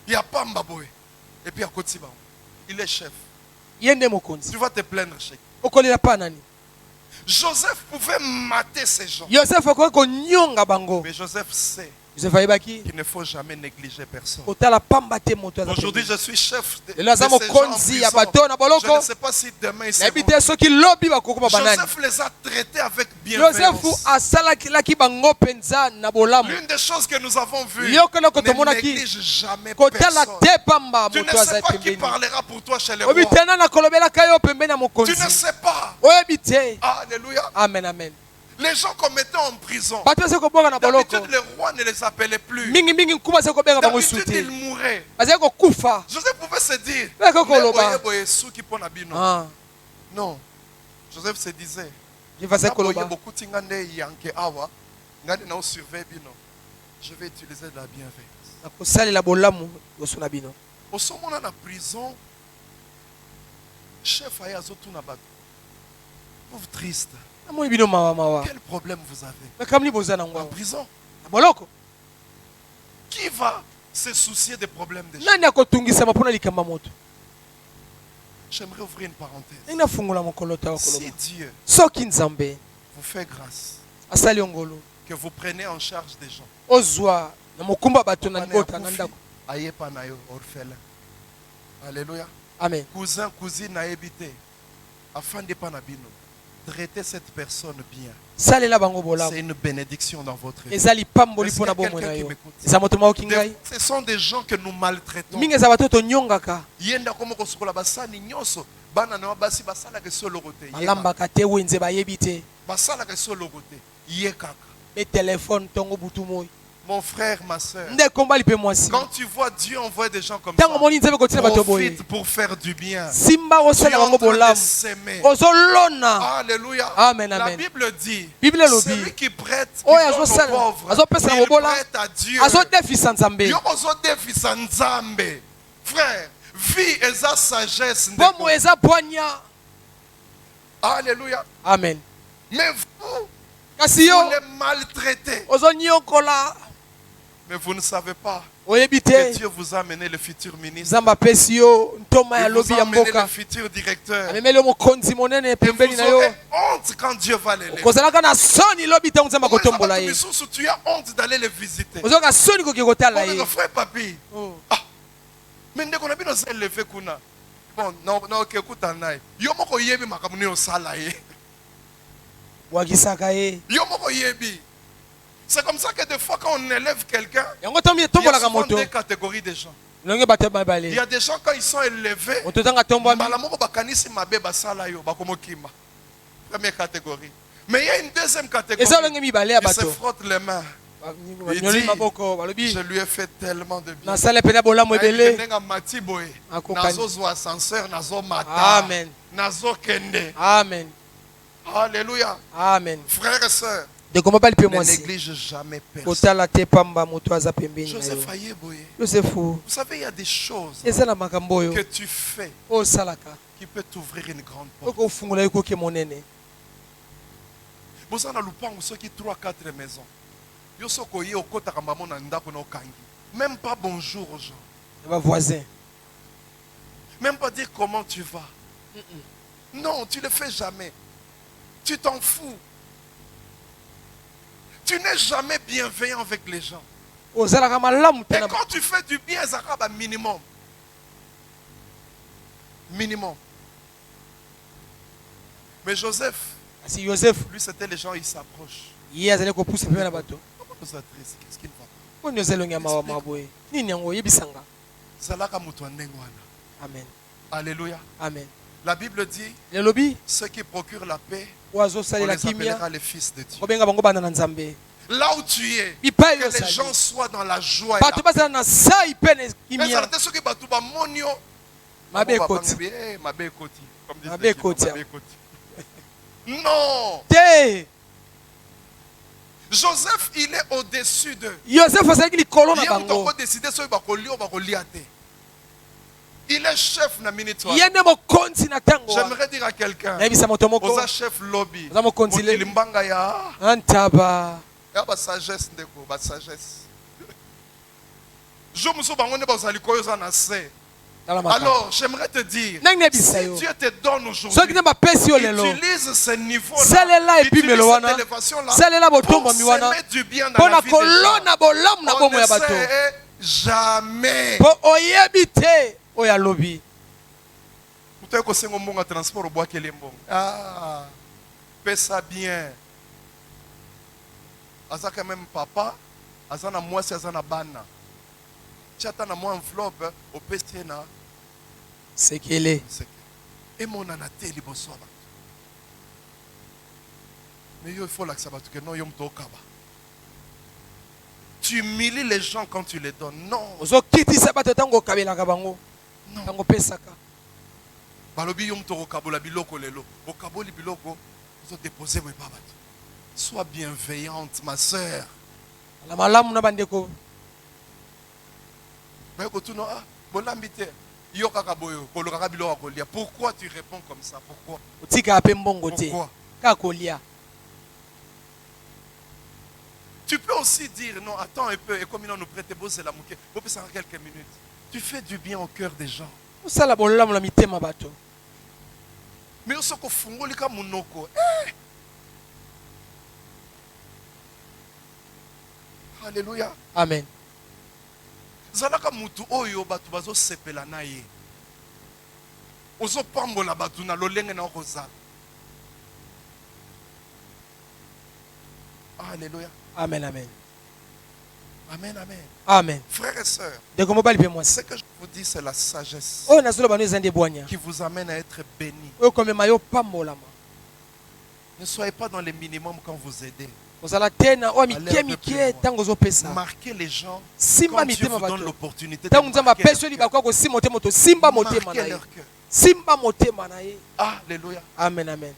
Speaker 2: il y a Pamba Boy. Et puis à côté, il est chef. Tu vas te plaindre, chef. Joseph pouvait mater ces gens. Mais Joseph sait qu'il ne faut jamais négliger personne. Aujourd'hui, je suis chef de ces gens en prison. Je ne sais pas si demain ils seront. Joseph les a traités avec bienveillance. L'une des choses que nous avons vues, ne néglige jamais personne. Tu ne sais pas qui parlera pour toi chez les rois. Tu ne sais pas. Alléluia.
Speaker 1: Amen, amen.
Speaker 2: Les gens qu'on mettait en prison, d'habitude les rois ne les appelaient plus. D'habitude ils mouraient. Joseph pouvait se dire, non. Joseph se disait, je vais utiliser de la bienveillance. Au sommet de la prison, chef Ayazotuna Bato, pauvre triste. Quel problème vous avez en prison? Qui va se soucier des problèmes des gens? J'aimerais ouvrir une parenthèse. Si Dieu vous fait grâce, que vous prenez en charge des gens, alléluia.
Speaker 1: Amen.
Speaker 2: Cousin, cousine a habité afin de panabino. Traitez cette personne bien. C'est une bénédiction dans votre vie. Est-ce qu'il y a quelqu'un qui m'écoute? Ce sont des gens que nous maltraitons. Mon frère, ma soeur, quand tu vois Dieu envoie des gens comme ça, profite pour faire du bien. Tu es en train de s'aimer. Alléluia.
Speaker 1: Amen,
Speaker 2: la
Speaker 1: amen.
Speaker 2: Bible dit,
Speaker 1: celui
Speaker 2: qui prête, qui donne aux pauvres, il prête à Dieu. Frère, vie et sa sagesse. Alléluia.
Speaker 1: Amen.
Speaker 2: Mais vous les maltraitez. Mais vous ne savez pas que Dieu vous a amené le futur ministre. Il vous a amené le futur directeur. Et vous aurez honte quand Dieu va les lever. Tu as honte d'aller les visiter. Frère papi. Mais dès qu'on a bien levé kuna. Bon, non, écoute un aïe. Yomoko yebi makamuni osala ye. Yomoko yebi. C'est comme ça que des fois quand on élève quelqu'un, il y a souvent deux catégories de gens. Il y a des gens quand ils sont élevés, première catégorie. Mais il y a une deuxième catégorie. Ils se frottent les mains. Il dit, je lui ai fait tellement de bien.
Speaker 1: Amen.
Speaker 2: Alléluia.
Speaker 1: Amen.
Speaker 2: Frères et sœurs,
Speaker 1: ne
Speaker 2: néglige jamais personne.
Speaker 1: Joseph,
Speaker 2: vous savez, il y a des choses que tu fais qui peut t'ouvrir une grande porte. Vous en avez ceux qui 3-4 maisons. Même pas bonjour aux gens.
Speaker 1: Voisin.
Speaker 2: Même pas dire comment tu vas. Non, tu ne le fais jamais. Tu t'en fous. Tu n'es jamais bienveillant avec les gens. Et quand tu fais du bien, ça sera minimum. Minimum. Mais Joseph, lui c'était les gens, ils s'approchent. Qu'est-ce qu'il ne va pas?
Speaker 1: Amen.
Speaker 2: Alléluia.
Speaker 1: Amen.
Speaker 2: La Bible dit, ceux qui procurent la paix, on les appellera les fils de Dieu. Là où tu es, que les gens soient dans la joie et la paix. Non. Joseph, il est au-dessus d'eux. Il est chef. J'aimerais dire à quelqu'un, aux chef lobby, sagesse. Alors, j'aimerais te dire, si Dieu te donne aujourd'hui, utilise ce niveau-là, utilise cette élévation-là pour s'aimer du bien dans la vie des gens. On ne sait jamais. Ah, fais ça bien. Aza quand même papa, aza na moi, aza na bana. Chata na moi enveloppe au PCNA.
Speaker 1: C'est qu'il est.
Speaker 2: Et mon anaté liboso. Mais il faut l'accepter que non yom to kaba. Tu humilies les gens quand tu les donnes. Non. Non. Balobi yom to kabola biloko lelo. O kaboli biloko, vous déposez vos babatu. Sois bienveillante, ma sœur. Pourquoi tu réponds comme ça? Pourquoi? Tu peux aussi dire non, attends un peu, et comme il nous prête c'est la mouquette. Vous pouvez s'arrêter quelques minutes. Tu fais du bien au cœur des gens. Mais on s'en confond, comme monoko. Alléluia.
Speaker 1: Amen.
Speaker 2: Zalaka mutu oyo batu bazo sepela na ye. Ozo pambola batu na lolenge na kozala. Alléluia.
Speaker 1: Amen, amen.
Speaker 2: Amen, amen.
Speaker 1: Amen.
Speaker 2: Frères et sœurs, ce que je vous dis, c'est la sagesse qui vous amène à être bénis. Ne soyez pas dans les minimums quand vous aidez. Marquez les gens quand Dieu vous donne l'opportunité de marquer leur cœur. Alléluia.
Speaker 1: Amen, amen.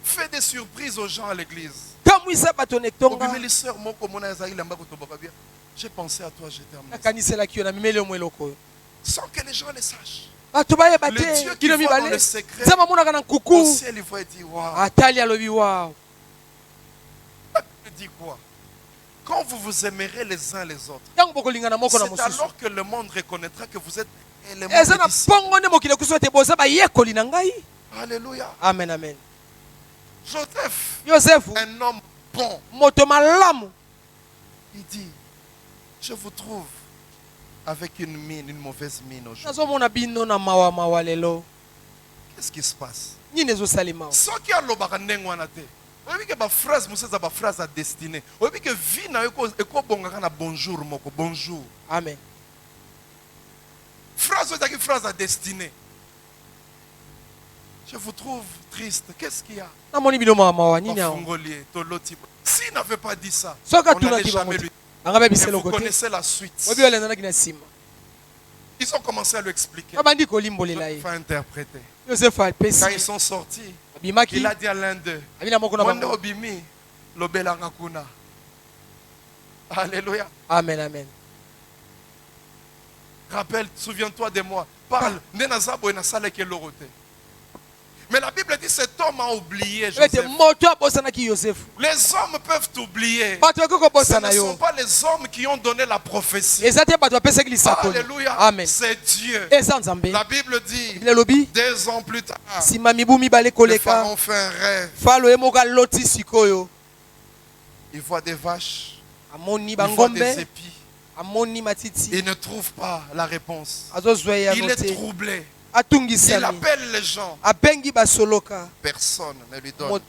Speaker 2: Fais des surprises aux gens à l'église. J'ai pensé à toi, j'étais amené. Sans que les gens le sachent. Le Dieu qui voit dans le secret, au ciel, il va dire waouh. Dit quoi? Quand vous vous aimerez les uns les autres, c'est alors que le monde reconnaîtra que vous êtes éléments de disciples. Alléluia.
Speaker 1: Amen, amen.
Speaker 2: Joseph, un homme bon, il dit, je vous trouve avec une mauvaise mine aujourd'hui. Qu'est-ce qui se passe? Sans qu'il y a une phrase, phrase à destinée. Bonjour, moko, bonjour.
Speaker 1: Amen.
Speaker 2: Phrase à destinée. Je vous trouve triste. Qu'est-ce qu'il y a? S'il n'avait pas dit ça, on n'allait jamais lui. Et vous connaissez la suite. Ils ont commencé à lui expliquer. Il faut interpréter. Quand ils sont sortis, il a dit à l'un d'eux, alléluia.
Speaker 1: Amen, amen.
Speaker 2: Rappelle, souviens-toi de moi. Parle. Mais la Bible dit cet homme a oublié Joseph. Les hommes peuvent oublier. Ce ne sont pas les hommes qui ont donné la prophétie. Alléluia.
Speaker 1: Amen.
Speaker 2: C'est Dieu. La Bible dit 2 ans plus tard, le pharaon fait un rêve. Il voit des vaches. Il voit des épis. Il ne trouve pas la réponse. Il est troublé. Il appelle les gens. Personne ne lui donne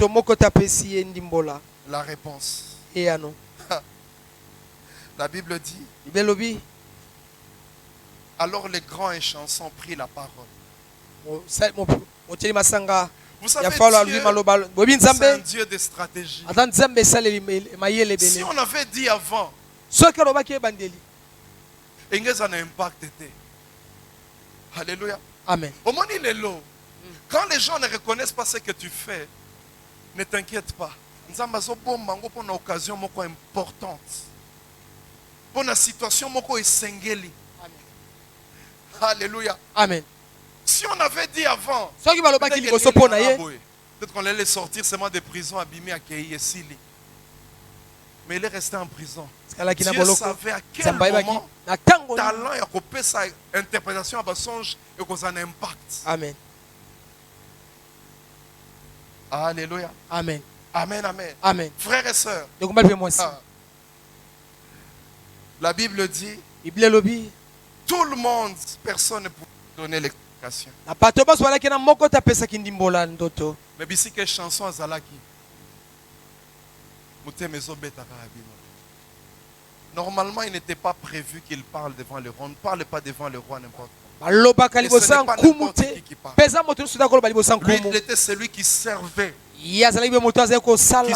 Speaker 2: la réponse. La Bible dit Alors les grands et chansons prirent la parole. Vous savez, Dieu, c'est un Dieu de stratégie. Si on avait dit avant, il y a un impact. Alléluia.
Speaker 1: Amen.
Speaker 2: Au moment où il est là, quand les gens ne reconnaissent pas ce que tu fais, ne t'inquiète pas. Nous avons une occasion importante. Pour une situation essentielle. Alléluia.
Speaker 1: Amen.
Speaker 2: Si on avait dit avant, peut-être qu'on allait sortir seulement de prison, abîmé, accueilli et Sili. Mais il est resté en prison. Dieu savait à quel moment talent et à sa interprétation à Bassonge et qu'on a un impact.
Speaker 1: Amen.
Speaker 2: Alléluia.
Speaker 1: Amen.
Speaker 2: Amen, amen.
Speaker 1: Amen.
Speaker 2: Frères et sœurs, la Bible dit, tout le monde, personne ne peut donner l'explication. Mais ici, quelle chanson à Zalaki? Normalement, il n'était pas prévu qu'il parle devant le roi. On ne parle pas devant le roi n'importe quoi. Et ce n'est pas n'importe qui parle. Lui, il était celui qui servait. Qui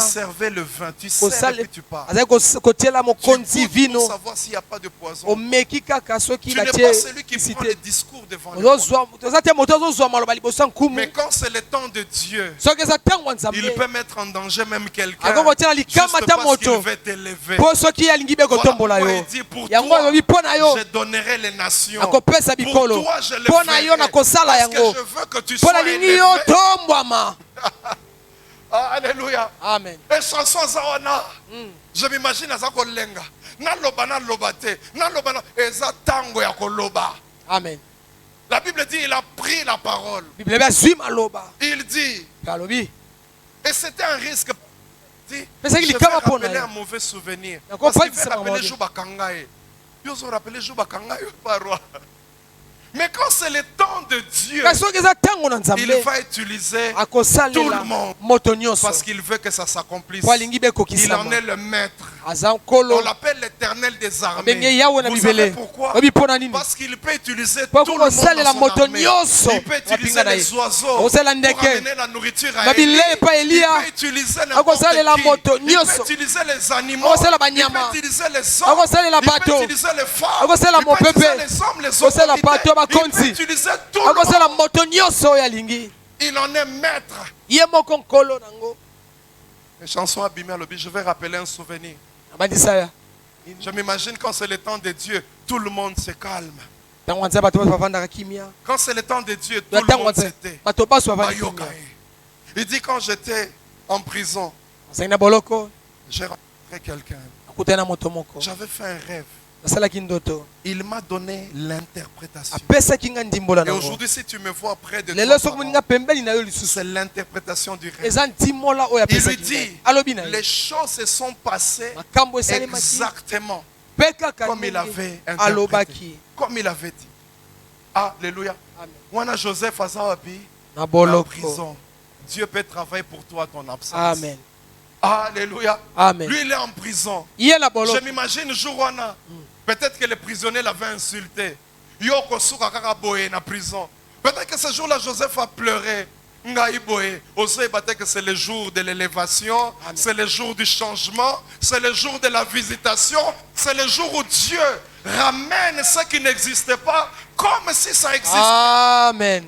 Speaker 2: servait le vin. Tu sers et tu parles. Tu goûtes pour savoir s'il n'y a pas de poison. Tu n'es pas celui qui prend les discours devant le roi. Mais quand c'est le temps de Dieu, il peut mettre en danger même quelqu'un juste parce qu'il veut t'élever. Voilà pourquoi il dit, pour toi, je donnerai les nations. Pour toi, je le ferai. Parce que je veux que tu sois élevé. Alléluia.
Speaker 1: Amen.
Speaker 2: Et chanson Zawana. Je m'imagine à Zakolenga. Naloba na lobate. Naloba na eza tango ya koloba.
Speaker 1: Amen.
Speaker 2: La Bible dit il a pris la parole. Il dit. Et c'était un risque. Je vais rappeler un mauvais souvenir. Parce qu'il veut rappeler Joubakangaye. Ils ont rappelé Joubakangaye par roi. Mais quand c'est le temps de Dieu, il va utiliser tout le monde parce qu'il veut que ça s'accomplisse. Il en est le maître. On l'appelle l'éternel des armées. Vous savez pourquoi? Parce qu'il peut utiliser tout le monde dans son armée. Il peut utiliser les oiseaux pour amener la nourriture à Élie. Il peut utiliser n'importe qui. Il peut utiliser les animaux. Il peut utiliser les hommes. Il peut utiliser les femmes. Il peut utiliser les hommes, les autorités. Il peut utiliser tout le monde. Il en est maître. Les chansons abîmées, je vais rappeler un souvenir. Je m'imagine quand c'est le temps de Dieu, tout le monde se calme. Quand c'est le temps de Dieu, tout le monde s'était. Il dit quand j'étais en prison, j'ai rencontré quelqu'un. J'avais fait un rêve. Il m'a donné l'interprétation. Et aujourd'hui, si tu me vois près de toi, c'est l'interprétation du rêve. Il lui dit, les choses se sont passées exactement comme il avait interprété, comme il avait dit. Alléluia. Wana Joseph Azawapi, en prison. Dieu peut travailler pour toi ton absence.
Speaker 1: Amen.
Speaker 2: Alléluia.
Speaker 1: Amen.
Speaker 2: Lui, il est en prison. Je m'imagine un jour, peut-être que les prisonniers l'avaient insulté. Yoko Suka Kakaboye na prison. Peut-être que ce jour-là, Joseph a pleuré. Peut-être que c'est le jour de l'élévation, c'est le jour du changement, c'est le jour de la visitation, c'est le jour où Dieu ramène ce qui n'existait pas comme si ça existait.
Speaker 1: Amen.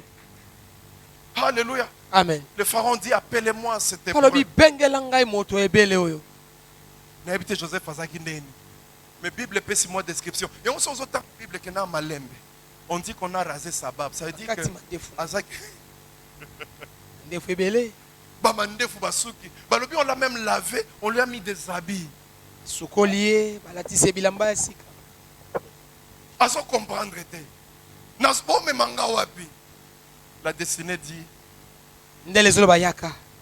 Speaker 2: Alléluia.
Speaker 1: Amen.
Speaker 2: Le pharaon dit, appelez-moi à cette épreuve. Joseph Azakindeni. Mais la Bible peut moi description. Et on sent autant la Bible qu'on a malembe. On dit qu'on a rasé sa barbe. Ça veut dire que Azak. On l'a même lavé, on lui a mis des habits. À se comprendre. La destinée dit,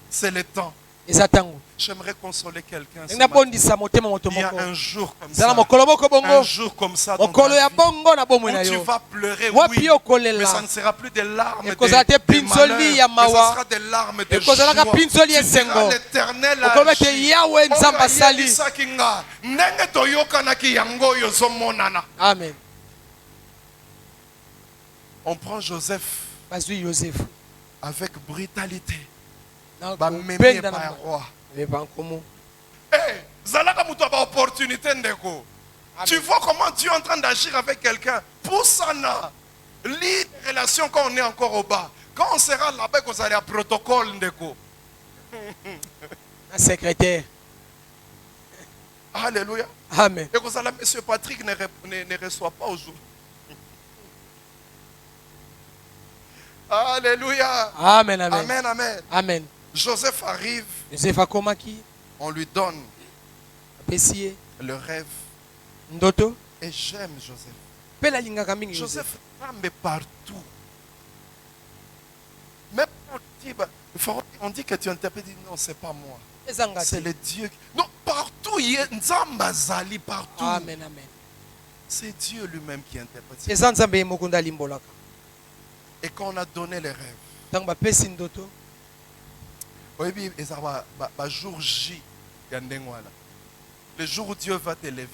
Speaker 2: c'est le temps. J'aimerais consoler quelqu'un. Il y a un jour comme ça. Un jour comme ça où tu vas pleurer, oui, mais ça ne sera plus des larmes de malheur, mais ça sera des larmes de joie. Tu diras l'éternel
Speaker 1: Amen.
Speaker 2: On prend Joseph avec brutalité.
Speaker 1: Bamemé par un roi.
Speaker 2: Zalaka muto ba opportunité ndeko. Tu vois comment Dieu est en train d'agir avec quelqu'un. Pour ça, lis les relations quand on est encore au bas. Quand on sera là-bas, qu'on sera à protocole ndeko.
Speaker 1: Un secrétaire.
Speaker 2: Alléluia.
Speaker 1: Amen.
Speaker 2: Et que monsieur Patrick ne reçoit pas aujourd'hui. Alléluia.
Speaker 1: Amen, amen.
Speaker 2: Amen, amen.
Speaker 1: Amen.
Speaker 2: Joseph arrive.
Speaker 1: Joseph a comaki.
Speaker 2: On lui donne
Speaker 1: Apprécié.
Speaker 2: le rêve.
Speaker 1: Ndoto.
Speaker 2: Et j'aime Joseph.
Speaker 1: Joseph
Speaker 2: mais partout. Même on dit que tu interprètes, non, c'est pas moi. C'est le Dieu. Non, partout, il y a Nzambazali, partout.
Speaker 1: Amen, amen.
Speaker 2: C'est Dieu lui-même qui interprète. Et quand on a donné les rêves, oui, jour J, le jour où Dieu va t'élever.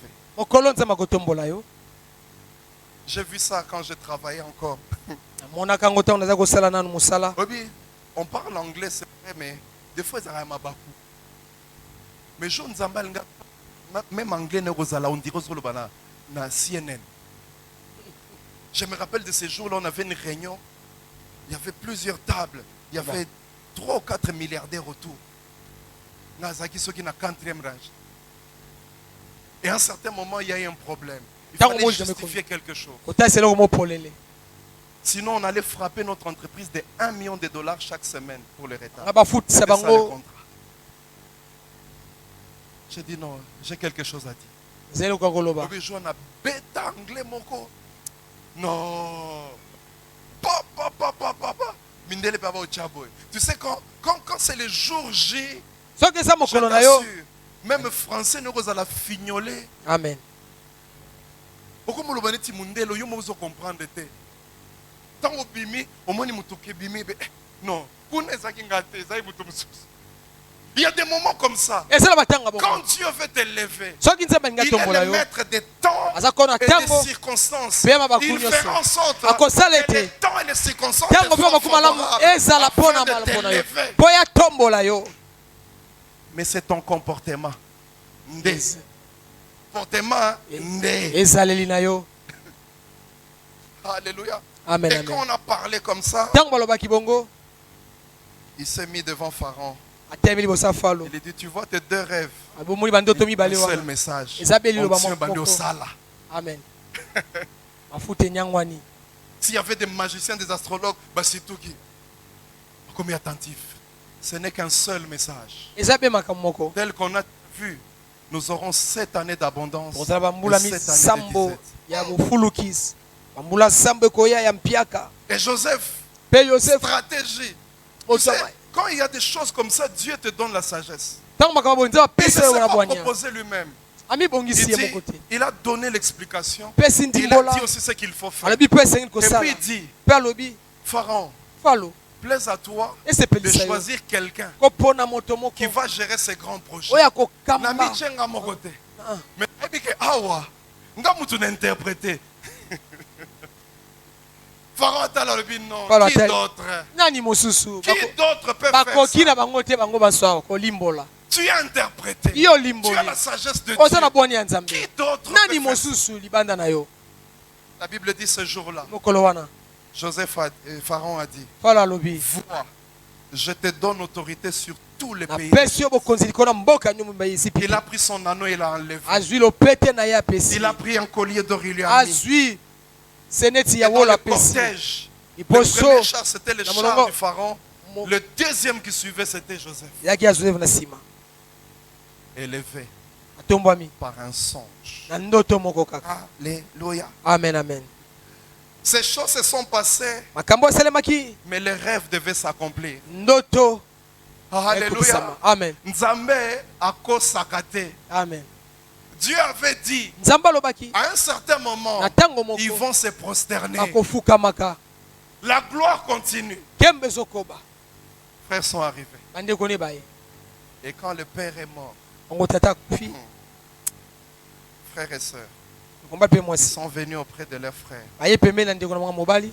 Speaker 2: J'ai vu ça quand je travaillais encore. Oui, on parle anglais, c'est vrai, mais des fois, ça ma bakou. Mais je ne même anglais, on dirait na CNN. Je me rappelle de ces jours-là, on avait une réunion. Il y avait plusieurs tables. Il y avait 3 ou 4 milliardaires autour. Nazaki Soki na 4e range. Et à un certain moment, il y a eu un problème. Il fallait justifier quelque chose. Sinon, on allait frapper notre entreprise de $1 million chaque semaine pour le retard. C'est ça le contrat. J'ai dit non, j'ai quelque chose à dire. Non. Tu sais, quand c'est le jour J, même français nous allons fignoler.
Speaker 1: Amen.
Speaker 2: Non. Il y a des moments comme ça. Quand Dieu veut t'élever, il est le maître des temps et des circonstances. Il fait en sorte que les temps et les circonstances soient favorables afin de t'élever. Mais c'est ton comportement. Comportement. Alléluia.
Speaker 1: Amen,
Speaker 2: et quand on a parlé comme ça, il s'est mis devant Pharaon. Il a dit, tu vois tes 2 rêves. Un seul message.
Speaker 1: Amen.
Speaker 2: S'il y avait des magiciens, des astrologues, c'est tout qui. Comme attentif. Ce n'est qu'un seul message. Tel qu'on a vu, nous aurons 7 années d'abondance. Et 7 années de disette. Et Joseph, stratégie. Quand il y a des choses comme ça, Dieu te donne la sagesse. Il ne s'est pas proposé lui-même. Il a donné l'explication. Il a dit aussi ce qu'il faut faire. Et puis il dit, Pharaon, plaise à toi de choisir quelqu'un qui va gérer ces grands projets. Mais il dit, Awa, tu n'as interprété. Pharaon t'a dit non. Qui d'autre? Qui d'autre peut faire ça? Tu as interprété. Tu as la sagesse de Dieu. Qui d'autre peut faire ça? La Bible dit ce jour-là, Pharaon a dit, vois, je te donne autorité sur tous les pays. Il a pris son anneau et l'a enlevé. Il a pris un collier d'or, il lui a mis. Et dans le cortège, le premier char c'était le char du Pharaon. Le deuxième qui suivait c'était Joseph. Élevé par un songe. Alléluia.
Speaker 1: Amen, amen.
Speaker 2: Ces choses se sont passées, mais les rêves devaient s'accomplir. Alléluia.
Speaker 1: Amen.
Speaker 2: Nzambe akosakate.
Speaker 1: Amen.
Speaker 2: Dieu avait dit, à un certain moment, ils vont se prosterner. La gloire continue. Frères sont arrivés. Et quand le père est mort, frères et sœurs, Ils sont venus auprès de leurs frères. Ils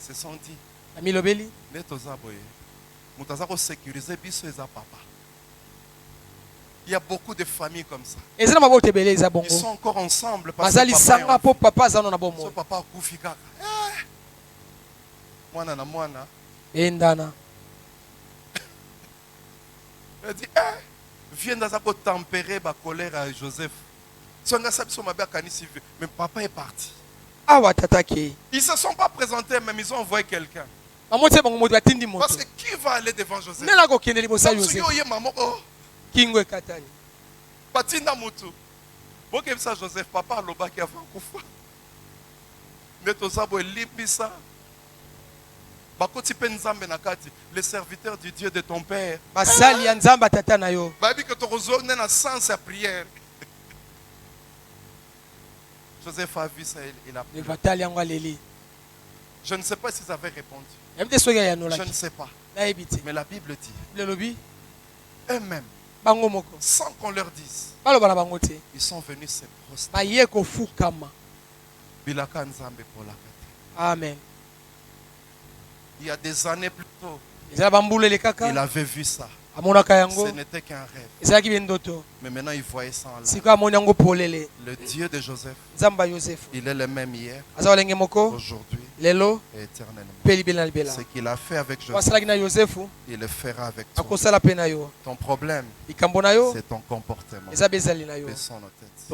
Speaker 2: se sont dit, il y a beaucoup de familles comme ça. Ils sont encore ensemble parce que papa a koufi kaka. Mwana na mwana. Il dit, viens dans un tempérer la colère à Joseph. Mais papa est parti. Ils ne se sont pas présentés, même ils ont envoyé quelqu'un. Parce que qui va aller devant Joseph? Patinda mutu. Bokebisa Joseph, papa alobaki avant kufa. Mais tozabo elipisa. Bakoti pe nzambe na kati, le serviteur du Dieu de ton père. Basali ya nzamba tata na yo. Babi que tozone na sens à prière. Joseph a vu ça, il a prié. Je ne sais pas s'ils avaient répondu. Je ne sais pas. Mais la Bible dit, eux-mêmes, sans qu'on leur dise, ils sont venus se prosterner.
Speaker 1: Amen.
Speaker 2: Il y a des années plus tôt, il avait vu ça. Ce n'était qu'un rêve. Mais maintenant il voyait ça en l'air. Le Dieu de Joseph, il est le même hier, aujourd'hui et éternellement. Ce qu'il a fait avec Joseph, il le fera avec toi. Ton problème, c'est ton comportement. Baissons nos têtes.